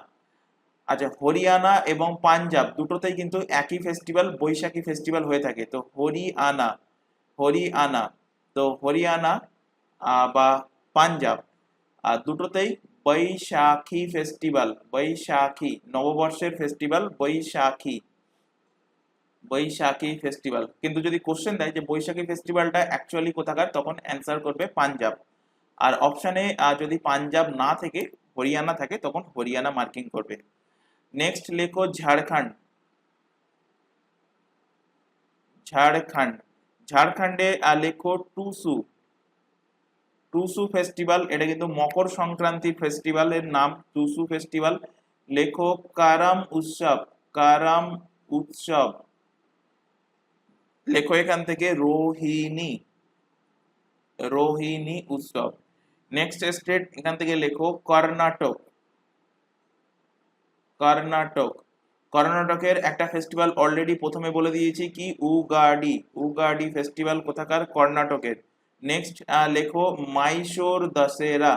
আচ্ছা, হরিয়ানা এবং পাঞ্জাব দুটোতেই কিন্তু একই ফেস্টিভ্যাল, বৈশাখী ফেস্টিভ্যাল হয়ে থাকে। তো হরিয়ানা, হরিয়ানা, তো হরিয়ানা বা পাঞ্জাব দুটোতেই বৈশাখী ফেস্টিভ্যাল, বৈশাখী নববর্ষের ফেস্টিভ্যাল বৈশাখী, বৈশাখী ফেস্টিভ্যাল। কিন্তু যদি কোশ্চেন দেয় যে বৈশাখী ফেস্টিভ্যালটা অ্যাকচুয়ালি কোথাকার, তখন অ্যান্সার করবে পাঞ্জাব। আর অপশানে যদি পাঞ্জাব না থেকে হরিয়ানা থাকে, তখন হরিয়ানা মার্কিং করবে। নেক্সট লেখো ঝাড়খণ্ড, ঝাড়খণ্ড, ঝাড়খণ্ডে লেখো টুসু, টুসু ফেস্টিভ্যাল। এটা কিন্তু মকর সংক্রান্তি ফেস্টিভ্যালের নাম, টুসু ফেস্টিভ্যাল। লেখো কারাম উৎসব, কারাম উৎসব। লেখো এখান থেকে রোহিণী, রোহিণী উৎসব। নেক্সট স্টেট এখান থেকে লেখো কর্ণাটক, কর্ণাটক। কর্ণাটকের একটা ফেস্টিভ্যাল অলরেডি প্রথমে বলে দিয়েছি কি, উগাডি, উগাডি ফেস্টিভ্যাল কোথাকার? কর্ণাটকের। নেক্সট লেখো মাইসোর দশেরা,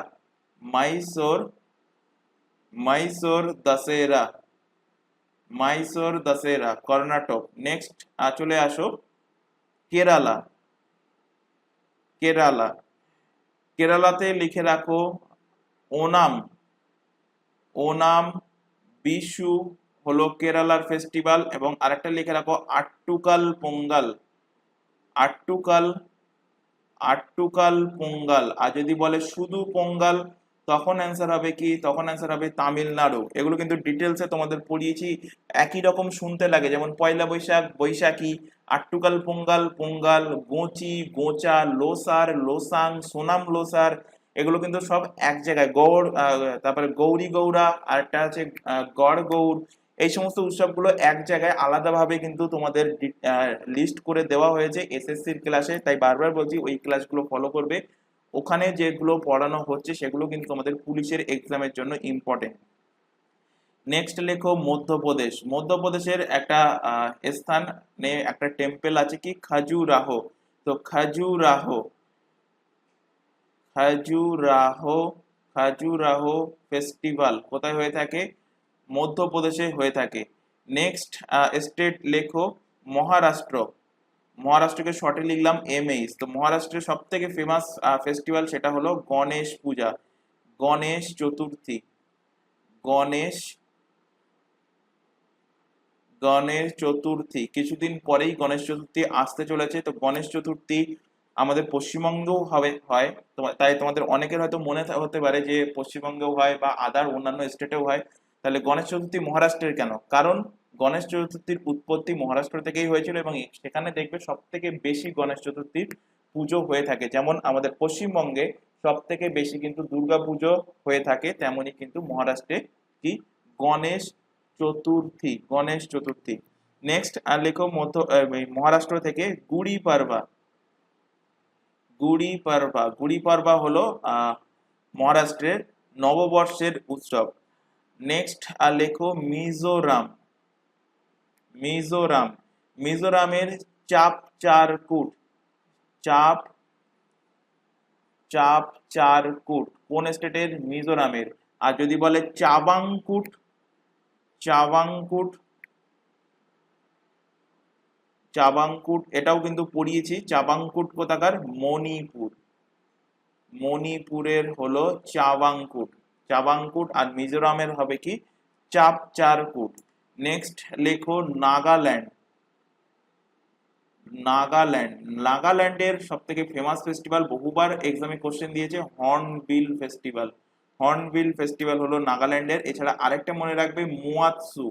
মাইসোর, মাইসোর দশেরা, মাইসোর দশেরা কর্ণাটক। নেক্সট চলে আসো কেরালা, কেরালা, কেরালাতে লিখে রাখো ওনাম, ওনাম বিশু হলো কেরালার ফেস্টিভ্যাল। এবং আরেকটা লিখে রাখো আট্টুকাল পোঙ্গাল, আট্টুকাল, আট্টুকাল পোঙ্গাল। আর যদি বলে শুধু পোঙ্গাল, তখন অ্যান্সার হবে কি? তখন অ্যান্সার হবে তামিলনাড়ু। এগুলো কিন্তু ডিটেলসে তোমাদের পড়িয়েছি, একই রকম শুনতে লাগে, যেমন পয়লা বৈশাখ বৈশাখী, আট্টুকাল পোঙ্গাল পোঙ্গাল, গোচি গোচা, লোসার লোসাং, সোনাম লোসার, এগুলো কিন্তু সব এক জায়গায়। গৌড় তারপরে গৌরী গৌড়া, আর একটা আছে গড় গৌড়। এই সমস্ত উৎসবগুলো এক জায়গায় আলাদাভাবে কিন্তু তোমাদের লিস্ট করে দেওয়া হয়েছে এসএসসির ক্লাসে। তাই বারবার বলছি ওই ক্লাসগুলো ফলো করবে, ওখানে যেগুলো পড়ানো হচ্ছে সেগুলো কিন্তু তোমাদের পুলিশের এক্সামের জন্য ইম্পর্টেন্ট। নেক্সট লেখো মধ্যপ্রদেশ, মধ্যপ্রদেশের একটা স্থানে একটা টেম্পল আছে কি, খাজুরাহো। তো খাজুরাহো, খাজুরাহো, খাজুরাহো ফেস্টিভ্যাল কোথায় হয়ে থাকে? মধ্যপ্রদেশে হয়ে থাকে। নেক্সট স্টেট লেখো মহারাষ্ট্র, মহারাষ্ট্রকে শর্টে লিখলাম এমএইচ। তো মহারাষ্ট্রের সব থেকে ফেমাস ফেস্টিভ্যাল সেটা হলো গণেশ পূজা, গণেশ চতুর্থী, গণেশ, গণেশ চতুর্থী। কিছুদিন পরেই গণেশ চতুর্থী আসতে চলেছে। তো গণেশ চতুর্থী আমাদের পশ্চিমবঙ্গেও হবে, হয়। তাই তোমাদের অনেকের হয়তো মনে হতে পারে যে পশ্চিমবঙ্গেও হয় বা আদার অন্যান্য স্টেটেও হয়, তাহলে গণেশ চতুর্থী মহারাষ্ট্রের কেন? কারণ গণেশ চতুর্থীর উৎপত্তি মহারাষ্ট্র থেকেই হয়েছিল, এবং সেখানে দেখবে সব থেকে বেশি গণেশ চতুর্থীর পুজো হয়ে থাকে। যেমন আমাদের পশ্চিমবঙ্গে সব থেকে বেশি কিন্তু দুর্গা পুজো হয়ে থাকে, তেমনি কিন্তু মহারাষ্ট্রে কি, গণেশ চতুর্থী, গণেশ চতুর্থী। নেক্সট লেখো মহারাষ্ট্র থেকে গুড়ি পাড়বা, গুড়ি পাড়বা, গুড়ি পাড়বা হলো মহারাষ্ট্রের নববর্ষের উৎসব। নেক্সট লেখো মিজোরাম, মিজোরাম, মিজোরামের চাপ চারকুট, চাপ, চাপ চারকুট কোন স্টেটের? মিজোরামের। আর যদি বলে চাবাংকুট, চাবাংকুট, চাবাংকুট এটাও কিন্তু পড়িয়েছি। চাবাংকুট কোথাকার? মণিপুর, মণিপুরের হলো চাবাংকুট, চাবাংকুট। আর মিজোরামের হবে কি, চাপচারকুট। নেক্সট লেখো নাগাল্যান্ড, নাগাল্যান্ড, নাগাল্যান্ডের সব থেকে ফেমাস ফেস্টিভ্যাল, বহুবার এক্সামে কোশ্চেন দিয়েছে, হর্নবিল ফেস্টিভ্যাল, হর্নবিল ফেস্টিভ্যাল হলো নাগাল্যান্ডের। এছাড়া আরেকটা মনে রাখবে মুয়াৎসু,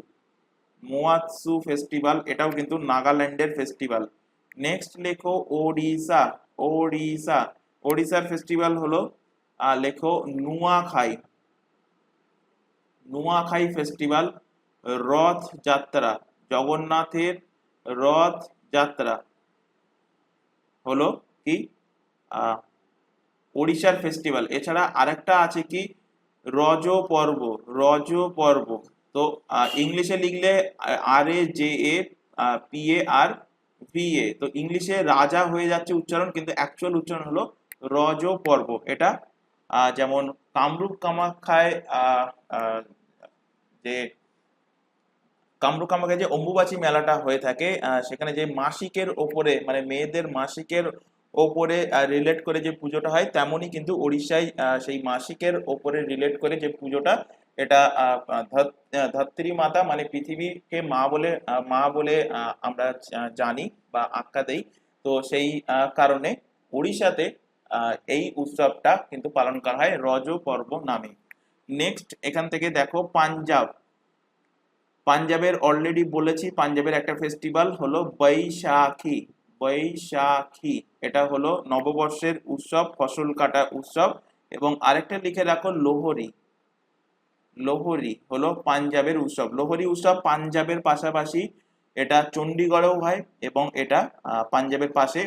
মুয়াৎসু ফেস্টিভ্যাল, এটাও কিন্তু নাগাল্যান্ডের ফেস্টিভ্যাল। নেক্সট লেখো ওড়িশা, ওড়িশা, ওড়িশার ফেস্টিভ্যাল হলো লেখো নুয়াখাই, নুয়াখাই ফেস্টিভ্যাল। রথ যাত্রা, জগন্নাথের রথ যাত্রা হলো কি, ওড়িশার ফেস্টিভ্যাল। এছাড়া আরেকটা আছে কি রজ পর্ব, রজ পর্ব। তো ইংলিশে লিখলে RAJAPARVA, তো ইংলিশে রাজা হয়ে যাচ্ছে উচ্চারণ, কিন্তু অ্যাকচুয়াল উচ্চারণ হলো রজ পর্ব। এটা যেমন কামরূপ কামাখ্যায় যে কামরূপ কামাখ্যায় যে অম্বুবাচী মেলাটা হয়ে থাকে, সেখানে যে মাসিকের ওপরে মানে মেয়েদের মাসিকের ওপরে রিলেট করে যে পুজোটা হয়, তেমনই কিন্তু ওড়িশায় সেই মাসিকের ওপরে রিলেট করে যে পুজোটা, এটা ধরিত্রী মাতা মানে পৃথিবীকে মা বলে আমরা জানি বা আখ্যা দেই। তো সেই কারণে ওড়িশাতে এই উৎসবটা কিন্তু পালন করা হয় রজ পর্ব নামে। নেক্সট এখান থেকে দেখো পাঞ্জাব। পাঞ্জাবের অলরেডি বলেছি, পাঞ্জাবের একটা ফেস্টিভ্যাল হলো বৈশাখী। বৈশাখী এটা হলো নববর্ষের উৎসব, ফসল কাটা উৎসব। এবং আরেকটা লিখে রাখো লোহরি। লোহরি হলো পাঞ্জাবের উৎসব। লোহরি উৎসব পাঞ্জাবের পাশাপাশি এটা চণ্ডীগড়েও হয়, এবং এটা পাঞ্জাবের পাশে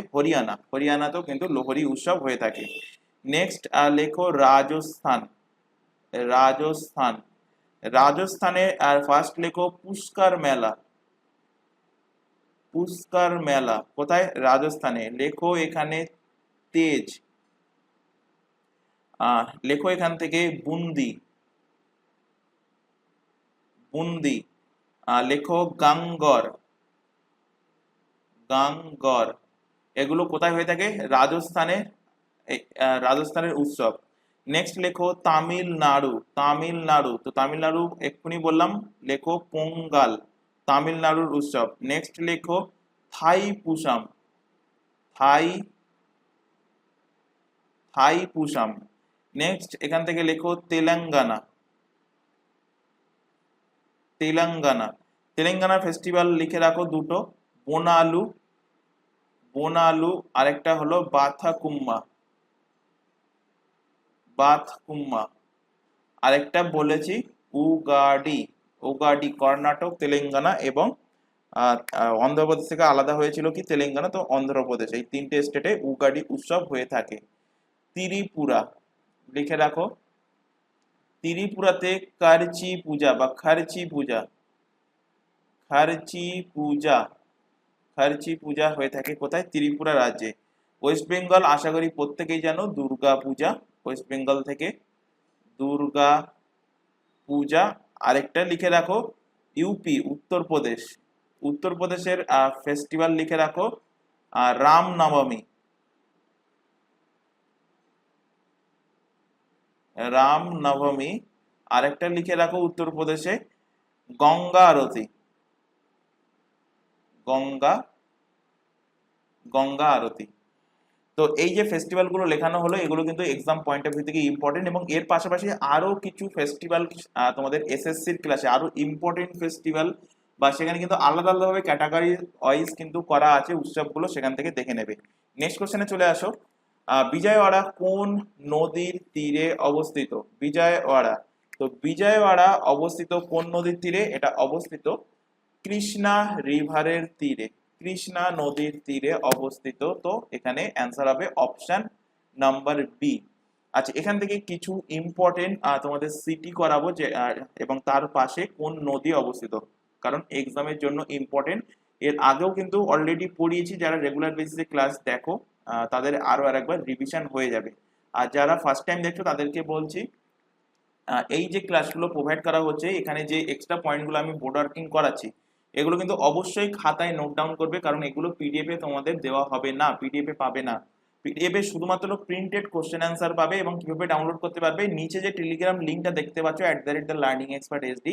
হরিয়ানাতেও কিন্তু লোহরি উৎসব হয়ে থাকে। নেক্সট লেখো রাজস্থান। রাজস্থান, রাজস্থানে আর ফার্স্ট লেখো পুষ্কার মেলা। পুষ্কার মেলা কোথায়? রাজস্থানে। লেখো এখানে তেজ। লেখো এখান থেকে বুন্দি। বুন্দি। লেখো গাঙ্গর। গাঙ্গর। এগুলো কোথায় হয়ে থাকে? রাজস্থানে। রাজস্থানের উৎসব। নেক্সট লেখো তামিলনাড়ু। তামিলনাড়ু, তো তামিলনাড়ু এক্ষুনি বললাম, লেখো পোঙ্গাল, তামিলনাড়ুর উৎসব। নেক্সট লেখো থাইপুসাম। থাই থাইপুসাম। নেক্সট এখান থেকে লেখো তেলেঙ্গানা। তেলেঙ্গানা। তেলেঙ্গানার ফেস্টিভ্যাল লিখে রাখো দুটো, বোনালু। বোনালু, আরেকটা হলো বাথাকুম্মা। বাথকুম্মা। আরেকটা বলেছি উগাডি। উগাডি কর্ণাটক, তেলেঙ্গানা এবং অন্ধ্রপ্রদেশ থেকে আলাদা হয়েছিল কি তেলেঙ্গানা, তো অন্ধ্রপ্রদেশ, এই তিনটে স্টেটে উগাডি উৎসব হয়ে থাকে। ত্রিপুরা লিখে রাখো। ত্রিপুরাতে কারচি পূজা বা খারচি পূজা। খারচি পূজা। খারচি পূজা হয়ে থাকে কোথায়? ত্রিপুরা রাজ্যে। ওয়েস্ট বেঙ্গল আশা করি প্রত্যেকেই জানো, দুর্গা পূজা। ওয়েস্ট বেঙ্গল থেকে দুর্গা পূজা। আরেকটা লিখে রাখো ইউপি, উত্তরপ্রদেশ। উত্তরপ্রদেশের ফেস্টিভ্যাল লিখে রাখো রামনবমী। রামনবমী। আরেকটা লিখে রাখো উত্তরপ্রদেশে গঙ্গা আরতি। গঙ্গা গঙ্গা আরতি। তো এই যে ফেস্টিভ্যাল গুলো লেখানো হলো, এগুলো কিন্তু এক্সাম পয়েন্ট অফ ভিউ থেকে ইম্পর্টেন্ট, এবং এর পাশাপাশি আরো কিছু ফেস্টিভ্যাল তোমাদের এসএসসির ক্লাসে আরো ইম্পর্টেন্ট ফেস্টিভ্যাল বা সেখানে কিন্তু আলাদা আলাদাভাবে ক্যাটাগরি ওয়াইজ কিন্তু করা আছে উৎসবগুলো, সেখান থেকে দেখে নেবে। নেক্সট কোশ্চেনে চলে আসো। বিজয়ওয়াড়া কোন নদীর তীরে অবস্থিত? বিজয়ওয়াড়া, তো বিজয়ওয়াড়া অবস্থিত কোন নদীর তীরে? এটা অবস্থিত কৃষ্ণা রিভারের তীরে। কৃষ্ণা নদীর তীরে অবস্থিত। তো এখানে অ্যান্সার হবে অপশন নাম্বার বি। আচ্ছা, এখান থেকে কিছু ইম্পর্টেন্ট তোমাদের সিটি করাবো যে এবং তার পাশে কোন নদী অবস্থিত, কারণ এক্সামের জন্য ইম্পর্টেন্ট। এর আগেও কিন্তু অলরেডি পড়িয়েছি, যারা রেগুলার বেসিসে ক্লাস দেখো তাদের আরো আরেকবার রিভিশন হয়ে যাবে। আর যারা ফার্স্ট টাইম দেখছো তাদেরকে বলছি, এই যে ক্লাসগুলো প্রোভাইড করা হচ্ছে, এখানে যে এক্সট্রা পয়েন্টগুলো আমি বোর্ড ওয়ার্কিং করাচ্ছি, এগুলো কিন্তু অবশ্যই খাতায় নোট ডাউন করবে, কারণ এগুলো পিডিএফ এ তোমাদের দেওয়া হবে না, পিডিএফ এ পাবে না। পিডিএফ এ শুধুমাত্র প্রিন্টেড কোশ্চেন অ্যান্সার পাবে। এবং কিভাবে ডাউনলোড করতে পারবে, নিচে যে টেলিগ্রাম লিঙ্কটা দেখতে পাচ্ছ @theLearningExpertSD,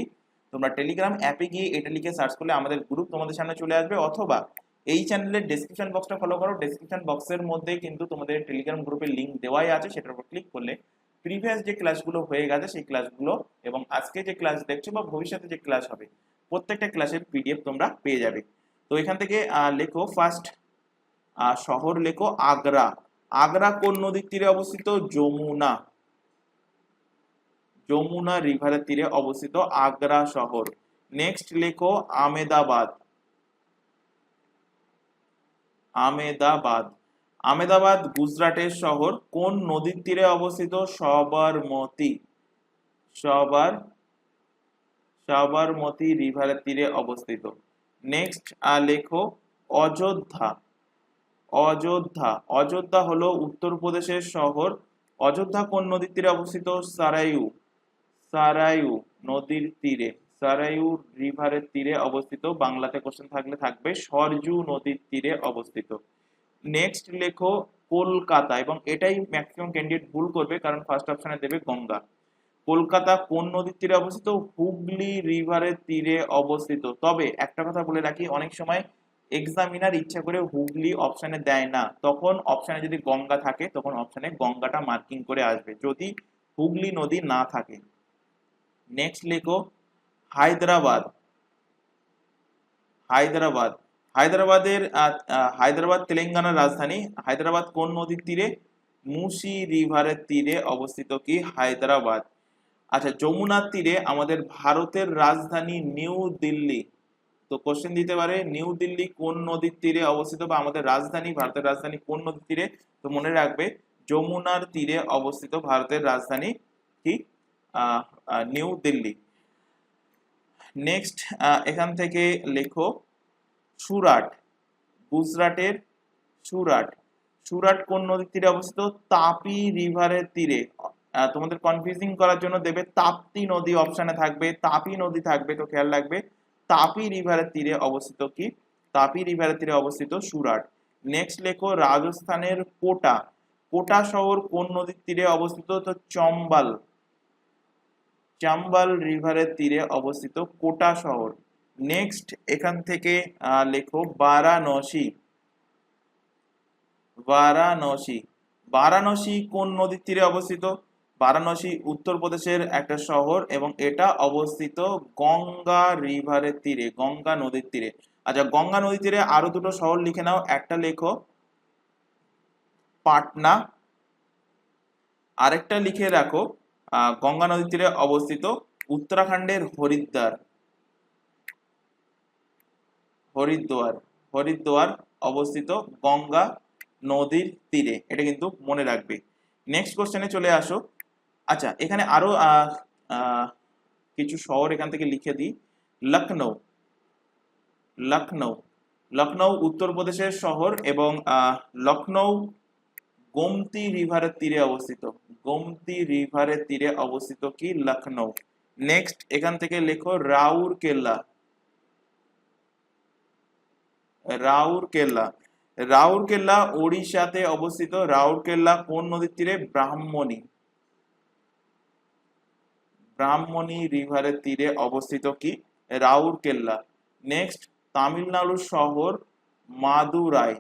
তোমরা টেলিগ্রাম অ্যাপে গিয়ে এটা লিখে সার্চ করলে আমাদের গ্রুপ তোমাদের সামনে চলে আসবে, অথবা এই চ্যানেলের ডেসক্রিপশন বক্সটা ফলো করো। ডেসক্রিপশন বক্সের মধ্যে কিন্তু তোমাদের টেলিগ্রাম গ্রুপের লিঙ্ক দেওয়াই আছে, সেটার উপর ক্লিক করলে প্রিভিয়াস যে ক্লাসগুলো হয়ে গেছে সেই ক্লাসগুলো এবং আজকে যে ক্লাস দেখছো বা ভবিষ্যতে যে ক্লাস হবে, প্রত্যেকটা ক্লাসের পিডিএফ তোমরা পেয়ে যাবে। তো এখান থেকে লেখো ফার্স্ট শহর লেখো আগ্রা। আগ্রা কোন নদীর তীরে অবস্থিত? যমুনা। যমুনা রিভারের তীরে অবস্থিত আগ্রা শহর। নেক্সট লেখো আমেদাবাদ। আমেদাবাদ। আহমেদাবাদ গুজরাটের শহর, কোন নদীর তীরে অবস্থিত? সবরমতী। সবার সবরমতী রিভারের তীরে অবস্থিত। নেক্সট লেখো অযোধ্যা। অযোধ্যা অযোধ্যা হলো উত্তরপ্রদেশের শহর। অযোধ্যা কোন নদীর তীরে অবস্থিত? সারায়ু। সারায়ু নদীর তীরে, সারায়ু রিভারের তীরে অবস্থিত। বাংলাতে কোশ্চেন থাকলে থাকবে সরজু নদীর তীরে অবস্থিত। নেক্সট লেখো কলকাতা, এবং এটাই ম্যাক্সিমাম ক্যান্ডিডেট ভুল করবে কারণ ফার্স্ট অপশনে দেবে গঙ্গা। কলকাতা কোন নদীর তীরে অবস্থিত? হুগলি রিভারের তীরে অবস্থিত। তবে একটা কথা বলে রাখি, অনেক সময় এক্সামিনার ইচ্ছা করে হুগলি অপশনে দেয় না, তখন অপশনে যদি গঙ্গা থাকে তখন অপশনে গঙ্গাটা মার্কিং করে আসবে যদি হুগলি নদী না থাকে। নেক্সট লেখো হায়দ্রাবাদ। হায়দ্রাবাদ হায়দ্রাবাদের হায়দ্রাবাদ তেলেঙ্গানার রাজধানী। হায়দ্রাবাদ কোন নদীর তীরে? মুসি রিভারের তীরে অবস্থিত কি হায়দ্রাবাদ। আচ্ছা, যমুনার তীরে আমাদের ভারতের রাজধানী নিউ দিল্লি। তো কোশ্চেন দিতে পারে নিউ দিল্লি কোন নদীর তীরে অবস্থিত, বা আমাদের রাজধানী, ভারতের রাজধানী কোন নদীর তীরে? তো মনে রাখবে যমুনার তীরে অবস্থিত ভারতের রাজধানী কি নিউ দিল্লি। নেক্সট এখান থেকে লেখো সুরাট। গুজরাটের সুরাট। সুরাট কোন নদীর তীরে অবস্থিত? তাপি রিভারের তীরে। তোমাদের কনফিউজিং করার জন্য দেবে তাপ্তি নদী অপশনে থাকবে, তাপি নদী থাকবে, তো খেয়াল রাখবে তাপি রিভারের তীরে অবস্থিত কি? তাপি রিভারের তীরে অবস্থিত সুরাট। নেক্সট লেখো রাজস্থানের কোটা। কোটা শহর কোন নদীর তীরে অবস্থিত? তো চম্বল। চাম্বল রিভারের তীরে অবস্থিত কোটা শহর। নেক্সট এখান থেকে লেখো বারাণসী। বারাণসী বারাণসী কোন নদীর তীরে অবস্থিত? বারাণসী উত্তরপ্রদেশের একটা শহর এবং এটা অবস্থিত গঙ্গা রিভারের তীরে, গঙ্গা নদীর তীরে। আচ্ছা, গঙ্গা নদীর তীরে আরো দুটো শহর লিখে নাও। একটা লেখো পাটনা, আরেকটা লিখে রাখো গঙ্গা নদীর তীরে অবস্থিত উত্তরাখণ্ডের হরিদ্বার। হরিদ্বার হরিদ্বার অবস্থিত গঙ্গা নদীর তীরে, এটা কিন্তু মনে রাখবে। নেক্সট কোশ্চেনে চলে আসো। আচ্ছা, এখানে আরো কিছু শহর এখান থেকে লিখে দিই। লখনৌ। লখনৌ লখনৌ উত্তরপ্রদেশের শহর এবং লখনৌ গোমতী রিভারের তীরে অবস্থিত। গোমতী রিভারের তীরে অবস্থিত কি লখনৌ। নেক্সট এখান থেকে লেখো রাউরকেল্লা। রাউরকেল্লা রাউরকেল্লা ওড়িশাতে অবস্থিত। রাউরকেল্লা কোন নদীর তীরে? ব্রাহ্মণী। ব্রাহ্মণী রিভারের তীরে অবস্থিত কি রাউরকেল্লা। নেক্সট তামিলনাড়ুর শহর মাদুরাই।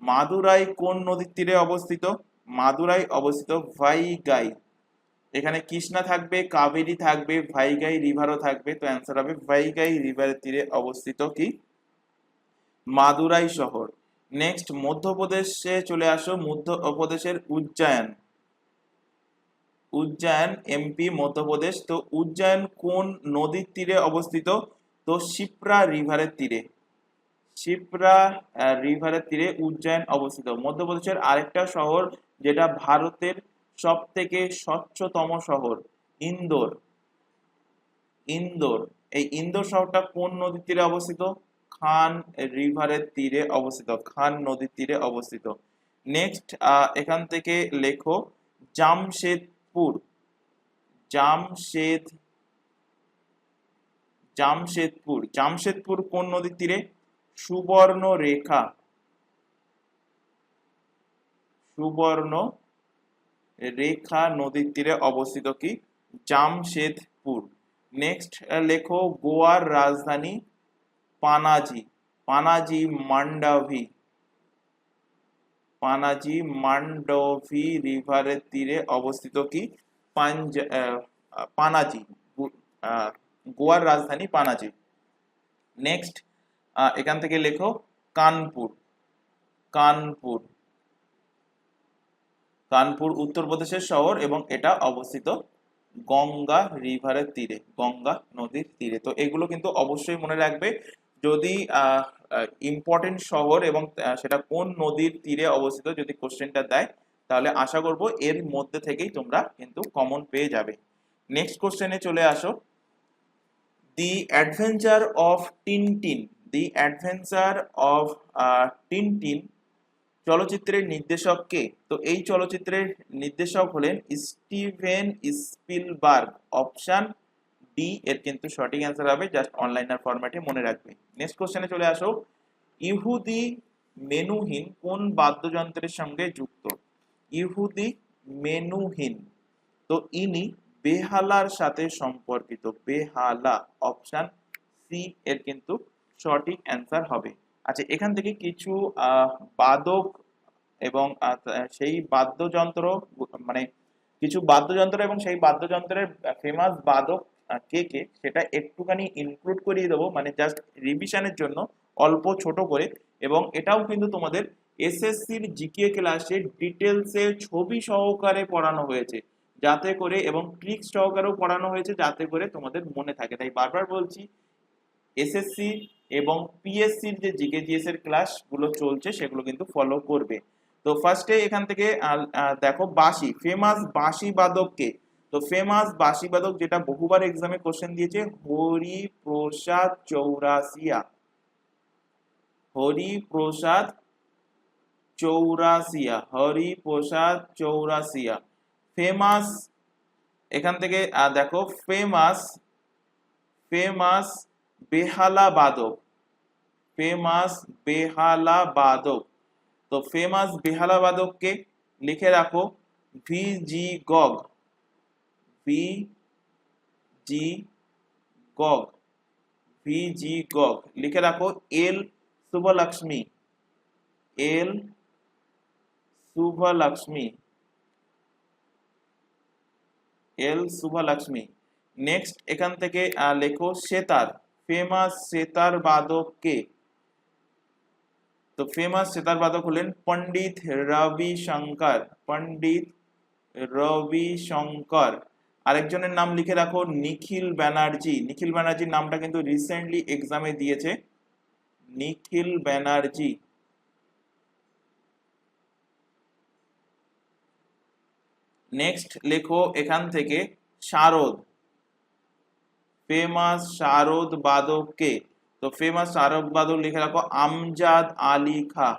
মাদুরাই কোন নদীর তীরে অবস্থিত? মাদুরাই অবস্থিত ভাইগাই। এখানে কৃষ্ণা থাকবে, কাবেরী থাকবে, ভাইগাই রিভারও থাকবে, তো অ্যান্সার হবে ভাইগাই রিভারের তীরে অবস্থিত কি মাদুরাই শহর। নেক্সট মধ্যপ্রদেশে চলে আসো। মধ্যপ্রদেশের উজ্জয়ন। উজ্জয়ন এমপি মধ্যপ্রদেশ। তো উজ্জয়ন কোন নদীর তীরে অবস্থিত? তো শিপ্রা রিভারের তীরে। শিপ্রা রিভারের তীরে উজ্জয়ন অবস্থিত। মধ্যপ্রদেশের আরেকটা শহর যেটা ভারতের সব থেকে স্বচ্ছতম শহর, ইন্দোর। ইন্দোর এই ইন্দোর শহরটা কোন নদীর তীরে অবস্থিত? খান রিভারের তীরে অবস্থিত, খান নদীর তীরে অবস্থিত। নেক্সট এখান থেকে লেখো জামশেদপুর। জামশেদ জামশেদপুর জামশেদপুর কোন নদীর তীরে? সুবর্ণরেখা। সুবর্ণ রেখা নদীর তীরে অবস্থিত কি জামশেদপুর। নেক্সট লেখো গোয়ার রাজধানী পানাজি। পানাজি মান্ডাভি। পানাজি মান্ডোভি রিভারের তীরে অবস্থিত কি পানাজি। গোয়ার রাজধানী পানাজি। নেক্সট এখান থেকে লেখো কানপুর। কানপুর কানপুর উত্তরপ্রদেশের শহর এবং এটা অবস্থিত গঙ্গা রিভারের তীরে, গঙ্গা নদীর তীরে। তো এগুলো কিন্তু অবশ্যই মনে রাখবে। যদি ইম্পর্টেন্ট শহর এবং সেটা কোন নদীর তীরে অবস্থিত যদি কোশ্চেনটা দেয়, তাহলে আশা করব এর মধ্যে থেকেই তোমরা কিন্তু কমন পেয়ে যাবে। নেক্সট কোশ্চেনে চলে আসো। দি adventure of Tintin, the adventure of Tintin চলচ্চিত্রের নির্দেশক কে? তো এই চলচ্চিত্রের নির্দেশক হলেন স্টিভেন স্পিলবার্গ। অপশন ডি এর কিন্তু সঠিক অ্যান্সার হবে, জাস্ট অনলাইনার ফরম্যাটে মনে রাখবে। নেক্সট কোশ্চেনে চলে আসো। ইহুদি মেনুহিন কোন বাদ্যযন্ত্রের সঙ্গে যুক্ত? ইহুদি মেনুহিন, তো ইনি বেহালার সাথে সম্পর্কিত, বেহালা। অপশন সি এর কিন্তু সঠিক অ্যান্সার হবে। আচ্ছা, এখান থেকে কিছু বাদক এবং সেই বাদ্যযন্ত্র, মানে কিছু বাদ্যযন্ত্র এবং সেই বাদ্যযন্ত্রের ফেমাস বাদক কে কে সেটা একটুখানি ইনক্লুড করিয়ে দেবো, মানে জাস্ট রিভিশনের জন্য অল্প ছোট করে। এবং এটাও কিন্তু তোমাদের এসএসসির জিকে ক্লাসে ডিটেলসে ছবি সহকারে পড়ানো হয়েছে, যাতে করে, এবং ট্রিক সহকারেও পড়ানো হয়েছে যাতে করে তোমাদের মনে থাকে। তাই বারবার বলছি, এসএসসি এবং পিএসসির যে জিকে জিএস এর ক্লাসগুলো চলছে সেগুলো কিন্তু ফলো করবে। তো ফার্স্টে এখান থেকে দেখো বাঁশি, ফেমাস বাঁশি বাদক কে? তো ফেমাস বাঁশি বাদক, যেটা বহুবার এক্সামে কোশ্চেন দিয়েছে, হরিপ্রসাদ চৌরাসিয়া। হরিপ্রসাদ চৌরাসিয়া, হরিপ্রসাদ চৌরাসিয়া। ফেমাস, এখান থেকে দেখো ফেমাস, ফেমাস বেহালা বাদক, ফেমাস বেহালা বাদক। তো ফেমাস বেহালা বাদককে লিখে রাখো ভি জি গগ, ভি জি গগ, ভি জি গগ লিখে রাখো। এল শুভলক্ষ্মী, এল শুভলক্ষ্মী, এল শুভলক্ষ্মী। নেক্সট এখান থেকে লেখো সেতার, ফেমাস সেতার বাদক কে? তো ফেমাস সেতার বাদক হলেন পণ্ডিত রবি শঙ্কর, পণ্ডিত রবি শঙ্কর। আরেকজনের নাম লিখে রাখো নিখিল ব্যানার্জি, নিখিল ব্যানার্জির নামটা কিন্তু রিসেন্টলি এক্সামে দিয়েছে, নিখিল ব্যানার্জি। নেক্সট লেখো এখান থেকে শারদ, ফেমাস শারদ বাদক কে? তো ফেমাস শারদ বাদক লিখে রাখো আমজাদ আলী খা,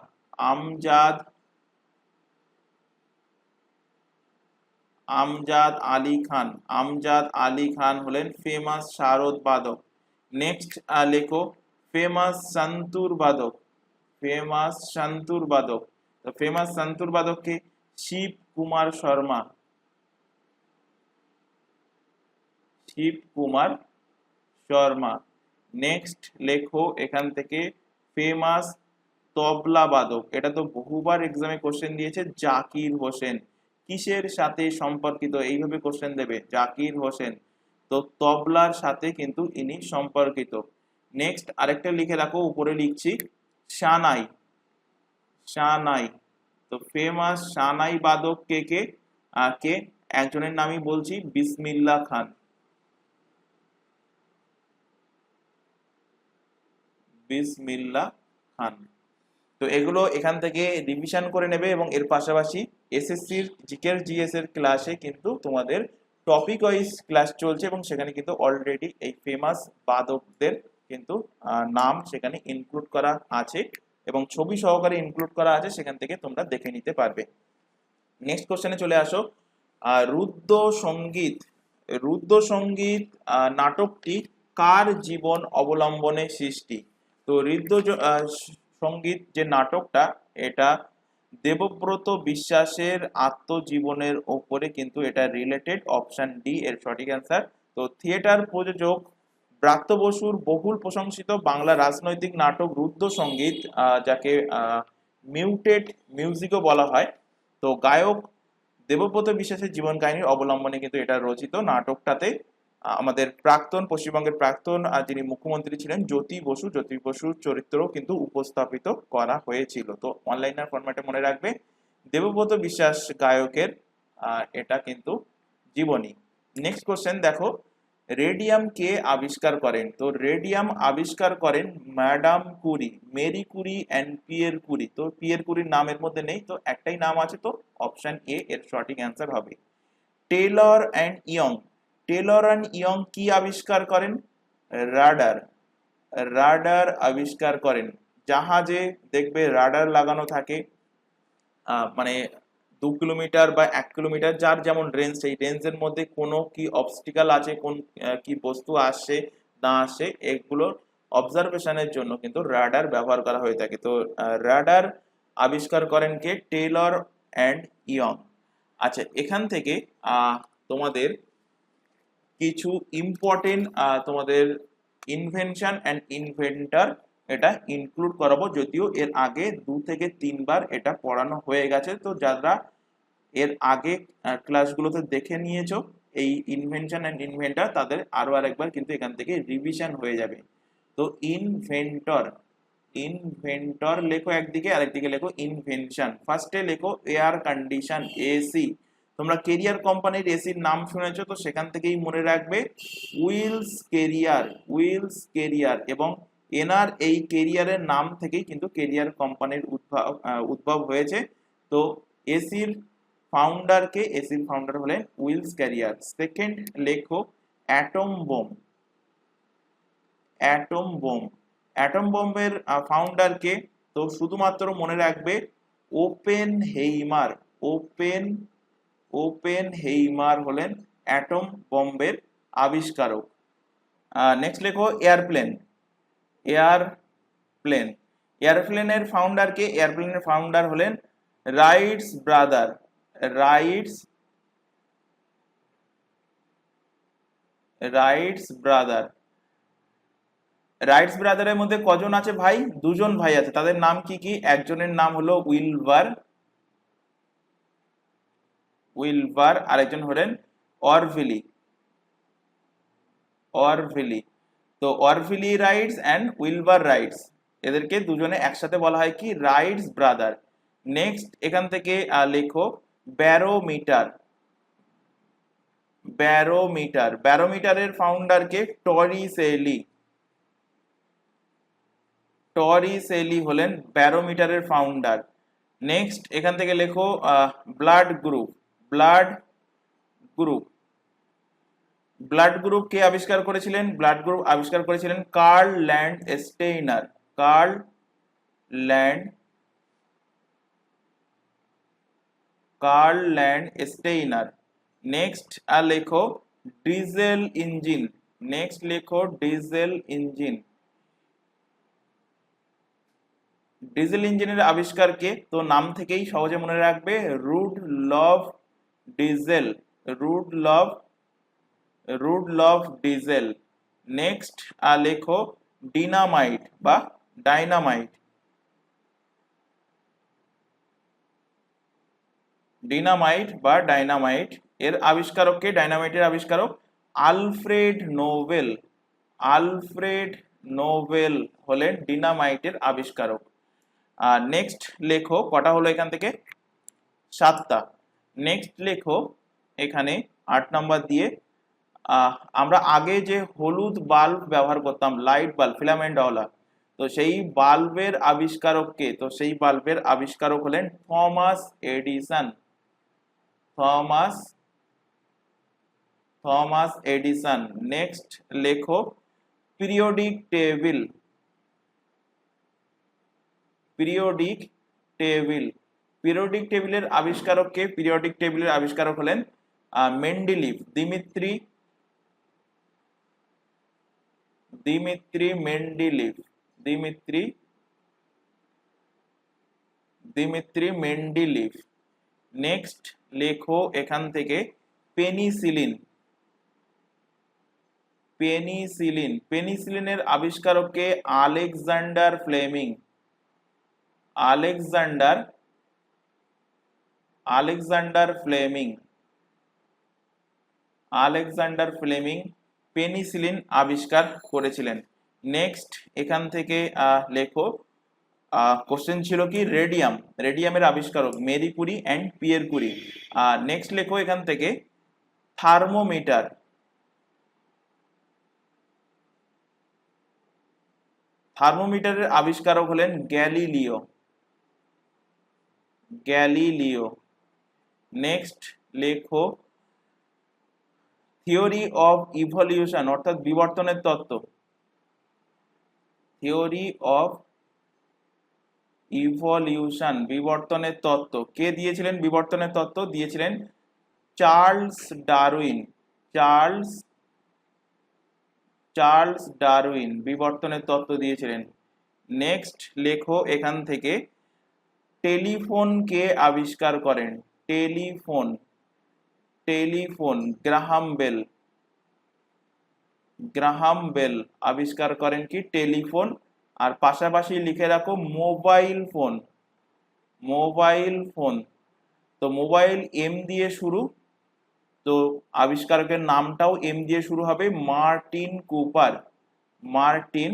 আমজাদ, আমজাদ আলী খান, আমজাদ আলী খান হলেন ফেমাস শারদ বাদক। নেক্সট লেখো ফেমাস সন্তুর বাদক, ফেমাস সন্তুর বাদক। তো ফেমাস সন্তুর বাদক কে? শিব কুমার শর্মা, শিব কুমার শর্মা। নেক্সট লেখো এখান থেকে ফেমাস তবলা বাদক, এটা তো বহুবার এক্সামে কোশ্চেন দিয়েছে, জাকির হোসেন। কিসের সাথে সম্পর্কিত? এইভাবে কোশ্চেন দেবে, জাকির হোসেন। তো তবলার সাথে কিন্তু ইনি সম্পর্কিত। নেক্সট আরেকটা লিখে রাখো, উপরে লিখছি সানাই, সানাই। তো ফেমাস সানাই বাদক কে কে? কে? একজনের নামই বলছি, বিসমিল্লাহ খান, বিসমিল্লাহ খান। তো এগুলো এখান থেকে রিভিশন করে নেবে, এবং এর পাশাপাশি এসএসসির জিকের জিএস এর ক্লাসে কিন্তু তোমাদের টপিক ওয়াইজ ক্লাস চলছে, এবং সেখানে কিন্তু অলরেডি এই ফেমাস বাদকদের কিন্তু নাম সেখানে ইনক্লুড করা আছে, এবং ছবি সহকারে ইনক্লুড করা আছে, সেখান থেকে তোমরা দেখে নিতে পারবে। নেক্সট কোশ্চেনে চলে আসো। রুদ্র সঙ্গীত, রুদ্র সঙ্গীত নাটকটি কার জীবন অবলম্বনে সৃষ্টি? তো রুদ্র সঙ্গীত যে নাটকটা, এটা দেবব্রত বিশ্বাসের আত্মজীবনের ওপরে কিন্তু এটা রিলেটেড। অপশন ডি এর সঠিক অ্যান্সার। তো থিয়েটার প্রযোজক ব্রাত্য বসুর বহুল প্রশংসিত বাংলা রাজনৈতিক নাটক রুদ্র সঙ্গীত, যাকে মিউটেড মিউজিকও বলা হয়, তো গায়ক দেবব্রত বিশ্বাসের জীবন কাহিনীর অবলম্বনে কিন্তু এটা রচিত। নাটকটাতে আমাদের প্রাক্তন, পশ্চিমবঙ্গের প্রাক্তন যিনি মুখ্যমন্ত্রী ছিলেন জ্যোতি বসু, জ্যোতি বসুর চরিত্র কিন্তু উপস্থাপিত করা হয়েছিল। তো অনলাইনার ফরম্যাটে মনে রাখবে, দেবব্রত বিশ্বাস গায়কের এটা কিন্তু জীবনী। নেক্সট কোশ্চেন দেখো, রেডিয়াম কে আবিষ্কার করেন? তো রেডিয়াম আবিষ্কার করেন madam Curie, Marie Curie and Pierre Curie. তো পিয়ের কুরির নামের মধ্যে নেই, তো একটাই নাম আছে, তো অপশন এ এর সঠিক অ্যান্সার হবে। Taylor and young, Taylor and young কি আবিষ্কার করেন? রাডার, রাডার আবিষ্কার করেন। জাহাজে দেখবে রাডার লাগানো থাকে, মানে 2 কিলোমিটার বা 1 কিলোমিটার যার যেমন রেঞ্জ, সেই রেঞ্জের মধ্যে কোনো কি অবস্টিকাল আছে, কোন কি বস্তু আসছে না আসে, এগুলোর অবজারভেশনের জন্য কিন্তু রাডার ব্যবহার করা হয়ে থাকে। তো রাডার আবিষ্কার করেন কে? Taylor and young. আচ্ছা, এখান থেকে তোমাদের কিছু ইম্পর্টেন্ট তোমাদের ইনভেনশন অ্যান্ড ইনভেন্টর এটা ইনক্লুড করাবো, যদিও এর আগে 2 থেকে 3 বার এটা পড়ানো হয়ে গেছে। তো যারা এর আগে ক্লাসগুলোতে দেখে নিয়েছো এই ইনভেনশন অ্যান্ড ইনভেন্টর, তাদের আরো আরেকবার কিন্তু এখান থেকে রিভিশন হয়ে যাবে। তো ইনভেন্টর, ইনভেন্টর লেখো একদিকে, আরেকদিকে লেখো ইনভেনশন। ফার্স্টে লেখো এয়ার কন্ডিশন, এসি। তোমরা কেরিয়ার কোম্পানির এসির নাম শুনেছো, তো সেখান থেকেই মনে রাখবে উইলস কেরিয়ার, উইলস কেরিয়ার, এবং এনার এই কেরিয়ারের নাম থেকেই কিন্তু কেরিয়ার কোম্পানির উদ্ভব হয়েছে। তো এসির ফাউন্ডার কে? এসির ফাউন্ডার হলেন উইলস ক্যারিয়ার। সেকেন্ড লেখো atom bomb, atom bomb, atom বোমের ফাউন্ডার কে? তো শুধুমাত্র মনে রাখবে Oppenheimer, open, Oppenheimer হলেন অ্যাটম বম্বের আবিষ্কারক। নেক্সট লেখো এয়ারপ্লেন, এয়ারপ্লেন, এয়ারপ্লেনের ফাউন্ডার কে? এয়ারপ্লেনের ফাউন্ডার হলেন Wrights brother, Wrights, Wrights brother. Wrights ব্রাদারের মধ্যে কজন আছে ভাই? 2জন ভাই আছে। তাদের নাম কি কি? একজনের নাম হলো উইলবার, উইলবার, আরেকজন হলেন অরভিলি, অরভিলি। তো অরভিলি রাইটস অ্যান্ড উইলবার রাইটস, এদেরকে দুজনে একসাথে বলা হয় কি? Rights brother. নেক্সট এখান থেকে লেখো ব্যারোমিটার, ব্যারোমিটার, ব্যারোমিটারের ফাউন্ডার কে? টরিসেলি, টরিসেলি হলেন ব্যারোমিটারের ফাউন্ডার। নেক্সট এখান থেকে লেখো blood group, blood group, blood group কে আবিষ্কার করেছিলেন? ব্লাড গ্রুপ আবিষ্কার করেছিলেন Karl Landsteiner, Karl Land, Karl Landsteiner. Next লেখো ডিজেল ইঞ্জিন, নেক্সট লেখো ডিজেল ইঞ্জিন, ডিজেল ইঞ্জিনের আবিষ্কার কে? তো নাম থেকেই সহজে মনে রাখবে Rudolf Diesel, Rudolf, Rudolf Diesel. Next লেখো ডিনামাইট বা ডাইনামাইট, ডিনামাইট বা ডাইনামাইট, এর আবিষ্কারক কে? ডাইনামাইটের আবিষ্কারক আলফ্রেড নোবেল, আলফ্রেড নোবেল হলেন ডিনামাইটের আবিষ্কারক। নেক্সট লেখো, কটা হলো এখান থেকে? 7টা। নেক্সট লেখো এখানে 8 নাম্বার দিয়ে আমরা আগে যে হলুদ বাল্ব ব্যবহার করতাম, লাইট বাল্ব, ফিলামেন্টওয়ালা, তো সেই বাল্বের আবিষ্কারক কে? তো সেই বাল্বের আবিষ্কারক হলেন Thomas Edison, Thomas, Thomas Edison. Next লেখো periodic table, periodic table, periodic টেবিলের আবিষ্কারক কে? পিরিয়ডিক টেবিলের আবিষ্কারক হলেন Mendeleev, Dmitri, Dmitri Mendeleev, Dmitri, Dmitri Mendeleev. Next লেখো এখান থেকে পেনিসিলিন, পেনিসিলিন, পেনিসিলিনের আবিষ্কারক কে? Alexander Fleming, Alexander, Alexander Fleming, Alexander Fleming penicillin আবিষ্কার করেছিলেন। নেক্সট এখান থেকে লেখো, কোশ্চেন ছিল কি রেডিয়াম, রেডিয়ামের আবিষ্কারক Marie Curie and Pierre Curie. Next লেখো এখান থেকে থার্মোমিটার, থার্মোমিটারের আবিষ্কারক হলেন গ্যালিলিও। গ্যালিলিও। নেক্সট লেখো থিওরি অফ ইভলিউশন অর্থাৎ বিবর্তনের তত্ত্ব। থিওরি অফ ইভলিউশন বিবর্তনের তত্ত্ব কে দিয়েছিলেন? বিবর্তনের তত্ত্ব দিয়েছিলেন Charles Darwin. Charles Charles Darwin বিবর্তনের তত্ত্ব দিয়েছিলেন। নেক্সট লেখো এখান থেকে টেলিফোন কে আবিষ্কার করেন? Telephone. Telephone Graham Bell. Graham Bell আবিষ্কার করেন কি? টেলিফোন। আর পাশাপাশি লিখে রাখো মোবাইল ফোন। Mobile phone. তো মোবাইল এম দিয়ে শুরু, তো আবিষ্কারকের নামটাও এম দিয়ে শুরু হবে, Martin Cooper. Martin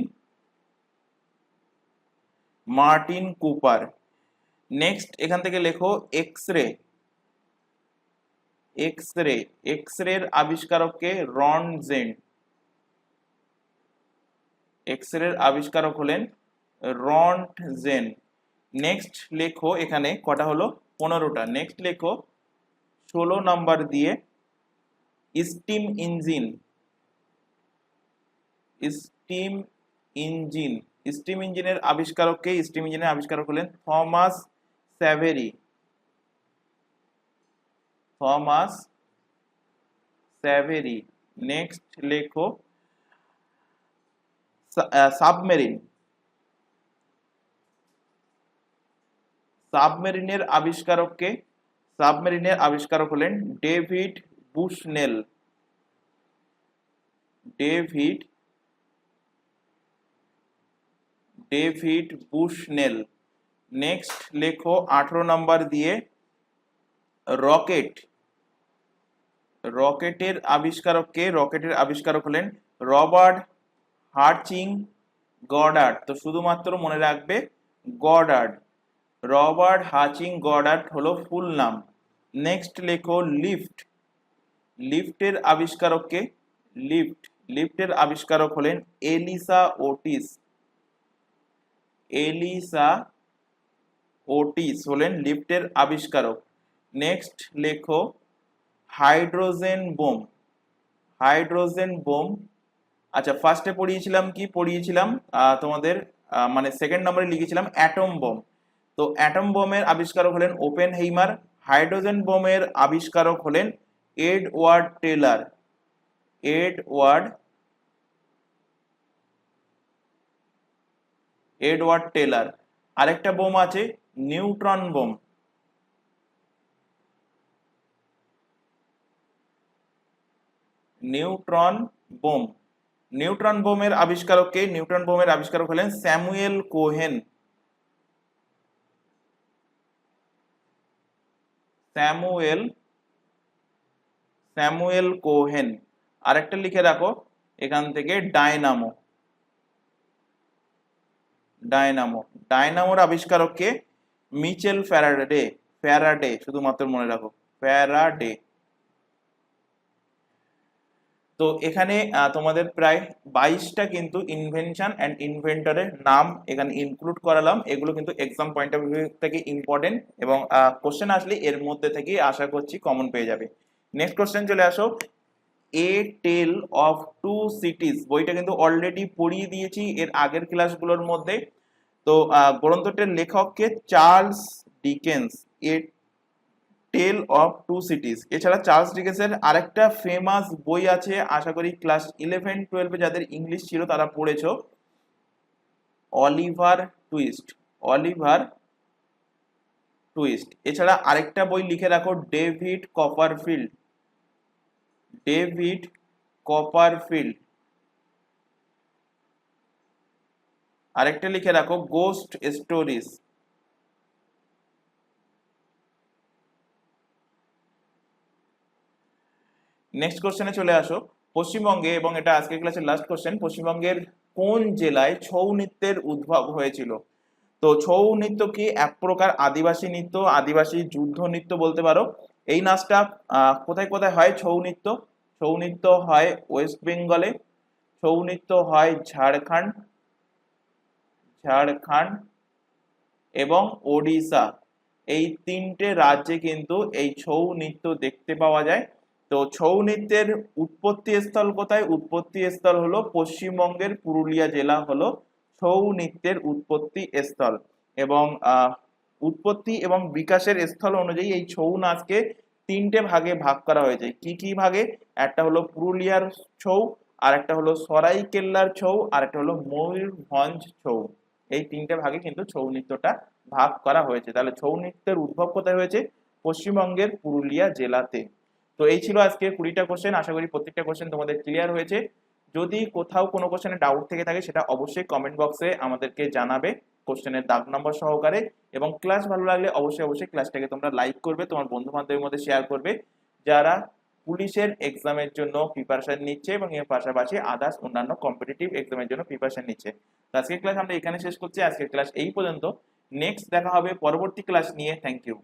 Martin Cooper. Next এখান থেকে লেখো X ray. X ray. X ray এর আবিষ্কারককে রনজেন। এক্স রে এর আবিষ্কারক হলেন রন্টজেন। নেক্সট লেখো এখানে কটা হলো? 15টা। নেক্সট লেখো 16 নাম্বার দিয়ে steam engine. Steam engine. Steam ইঞ্জিনের আবিষ্কারক কে? স্টিম ইঞ্জিনের আবিষ্কারক হলেন থমাস স্যাভেরি। থমাস স্যাভেরি। নেক্সট লেখো সাবমেরিন। সাবমেরিনের আবিষ্কারক কে? সাবমেরিনের আবিষ্কারক হলেন David Bushnell. David David Bushnell. Next লেখো 18 নাম্বার দিয়ে রকেট। রকেটের আবিষ্কারক কে? রকেটের আবিষ্কারক হলেন রবার্ট হার্চিং গডার্ড। তো শুধুমাত্র মনে রাখবে গডার্ড। রবার্ট হার্চিং গডার্ড হলো ফুল নাম। নেক্সট লেখো লিফট। লিফটের আবিষ্কারক কে? লিফট। লিফটের আবিষ্কারক হলেন এলিসা ওটিস। এলিসা ওটিস হলেন লিফটের আবিষ্কারক। নেক্সট লেখো হাইড্রোজেন বোম। Hydrogen bomb. আচ্ছা ফার্স্টে পড়িয়েছিলাম কি? পড়িয়েছিলাম তোমাদের মানে সেকেন্ড নম্বরে লিখেছিলাম অ্যাটম বোম। তো অ্যাটম বোমের আবিষ্কারক হলেন ওপেনহেইমার। হাইড্রোজেন বোমের আবিষ্কারক হলেন এডওয়ার্ড টেলর। Edward Teller. আরেকটা বোম আছে neutron bomb. Neutron bomb. Neutron বোমের আবিষ্কারক কে? নিউট্রন বোমের আবিষ্কারক হলেন Samuel Cohen. Samuel Samuel Cohen. আরেকটা লিখে রাখো এখান থেকে ডায়নামো। ডায়নামো। ডায়নামোর আবিষ্কারক কে? Mitchell Faraday. ফ্যারাডে শুধুমাত্র মনে রাখো, ফ্যারাডে। তো এখানে তোমাদের প্রায় 22টা কিন্তু ইনভেনশন অ্যান্ড ইনভেন্টরের নাম এখানে ইনক্লুড করালাম। এগুলো কিন্তু এক্সাম পয়েন্ট অফ ভিউ থেকে ইম্পর্টেন্ট এবং কোশ্চেন আসলে এর মধ্যে থেকেই আশা করছি কমন পেয়ে যাবে। নেক্সট কোশ্চেন চলে আসো, এ টেল অফ টু সিটিজ বইটা কিন্তু অলরেডি পড়িয়ে দিয়েছি এর আগের ক্লাসগুলোর মধ্যে। তো গ্রন্থটির লেখককে Charles Dickens. A tale of two cities. এছাড়া চার্লস ডিকেন্সের আরেকটা ফেমাস বই আছে, আশা করি ক্লাস 11-12 যাদের ইংলিশ ছিল তারা পড়েছো, অলিভার টুইস্ট। Oliver twist. এছাড়া আরেকটা বই লিখে রাখো ডেভিড কপারফিল্ড। David Copperfield. আরেকটা লিখে রাখো গোস্ট স্টোরিজ। নেক্সট কোশ্চেনে চলে আসো, পশ্চিমবঙ্গে, এবং এটা আজকের ক্লাসের লাস্ট কোশ্চেন, পশ্চিমবঙ্গের কোন জেলায় ছৌ নৃত্যের উদ্ভব হয়েছিল? তো ছৌ নৃত্য কি এক প্রকার আদিবাসী নৃত্য, আদিবাসী যুদ্ধ নৃত্য বলতে পারো। এই নাচটা কোথায় কোথায় হয় ছৌ নৃত্য? ছৌ নৃত্য হয় ওয়েস্ট বেঙ্গলে, ছৌ নৃত্য হয় ঝাড়খণ্ড, ঝাড়খণ্ড এবং ওড়িশা, এই তিনটে রাজ্যে কিন্তু এই ছৌ নৃত্য দেখতে পাওয়া যায়। তো ছৌ নৃত্যের উৎপত্তি স্থল কোথায়? উৎপত্তি স্থল হলো পশ্চিমবঙ্গের পুরুলিয়া জেলা হলো ছৌ নৃত্যের উৎপত্তি স্থল। এবং উৎপত্তি এবং বিকাশের স্থল অনুযায়ী এই ছৌ নাচকে তিনটে ভাগে ভাগ করা হয়েছে। কি কি ভাগে? একটা হলো পুরুলিয়ার ছৌ, আর একটা হলো সরাইকেল্লার ছৌ, আর একটা হলো ময়ূরভঞ্জ ছৌ। এই তিনটে ভাগে কিন্তু ছৌ নৃত্যটা ভাগ করা হয়েছে। তাহলে ছৌ নৃত্যের উদ্ভব কোথায় হয়েছে? পশ্চিমবঙ্গের পুরুলিয়া জেলাতে। তো এই ছিল আজকে 20টা কোশ্চেন। আশা করি প্রত্যেকটা কোশ্চেন তোমাদের ক্লিয়ার হয়েছে। যদি কোথাও কোনো কোশ্চেনে ডাউট থেকে থাকে সেটা অবশ্যই কমেন্ট বক্সে আমাদেরকে জানাবে কোশ্চেনের দাগ নম্বর সহকারে। এবং ক্লাস ভালো লাগলে অবশ্যই ক্লাসটাকে তোমরা লাইক করবে, তোমার বন্ধু বান্ধবের মধ্যে শেয়ার করবে যারা পুলিশের এক্সামের জন্য প্রিপারেশন নিচ্ছে এবং এর পাশাপাশি আদার্স অন্যান্য কম্পিটিটিভ এক্সামের জন্য প্রিপারেশন নিচ্ছে। তো আজকের ক্লাস আমরা এখানে শেষ করছি। আজকের ক্লাস এই পর্যন্ত। নেক্সট দেখা হবে পরবর্তী ক্লাস নিয়ে। Thank you.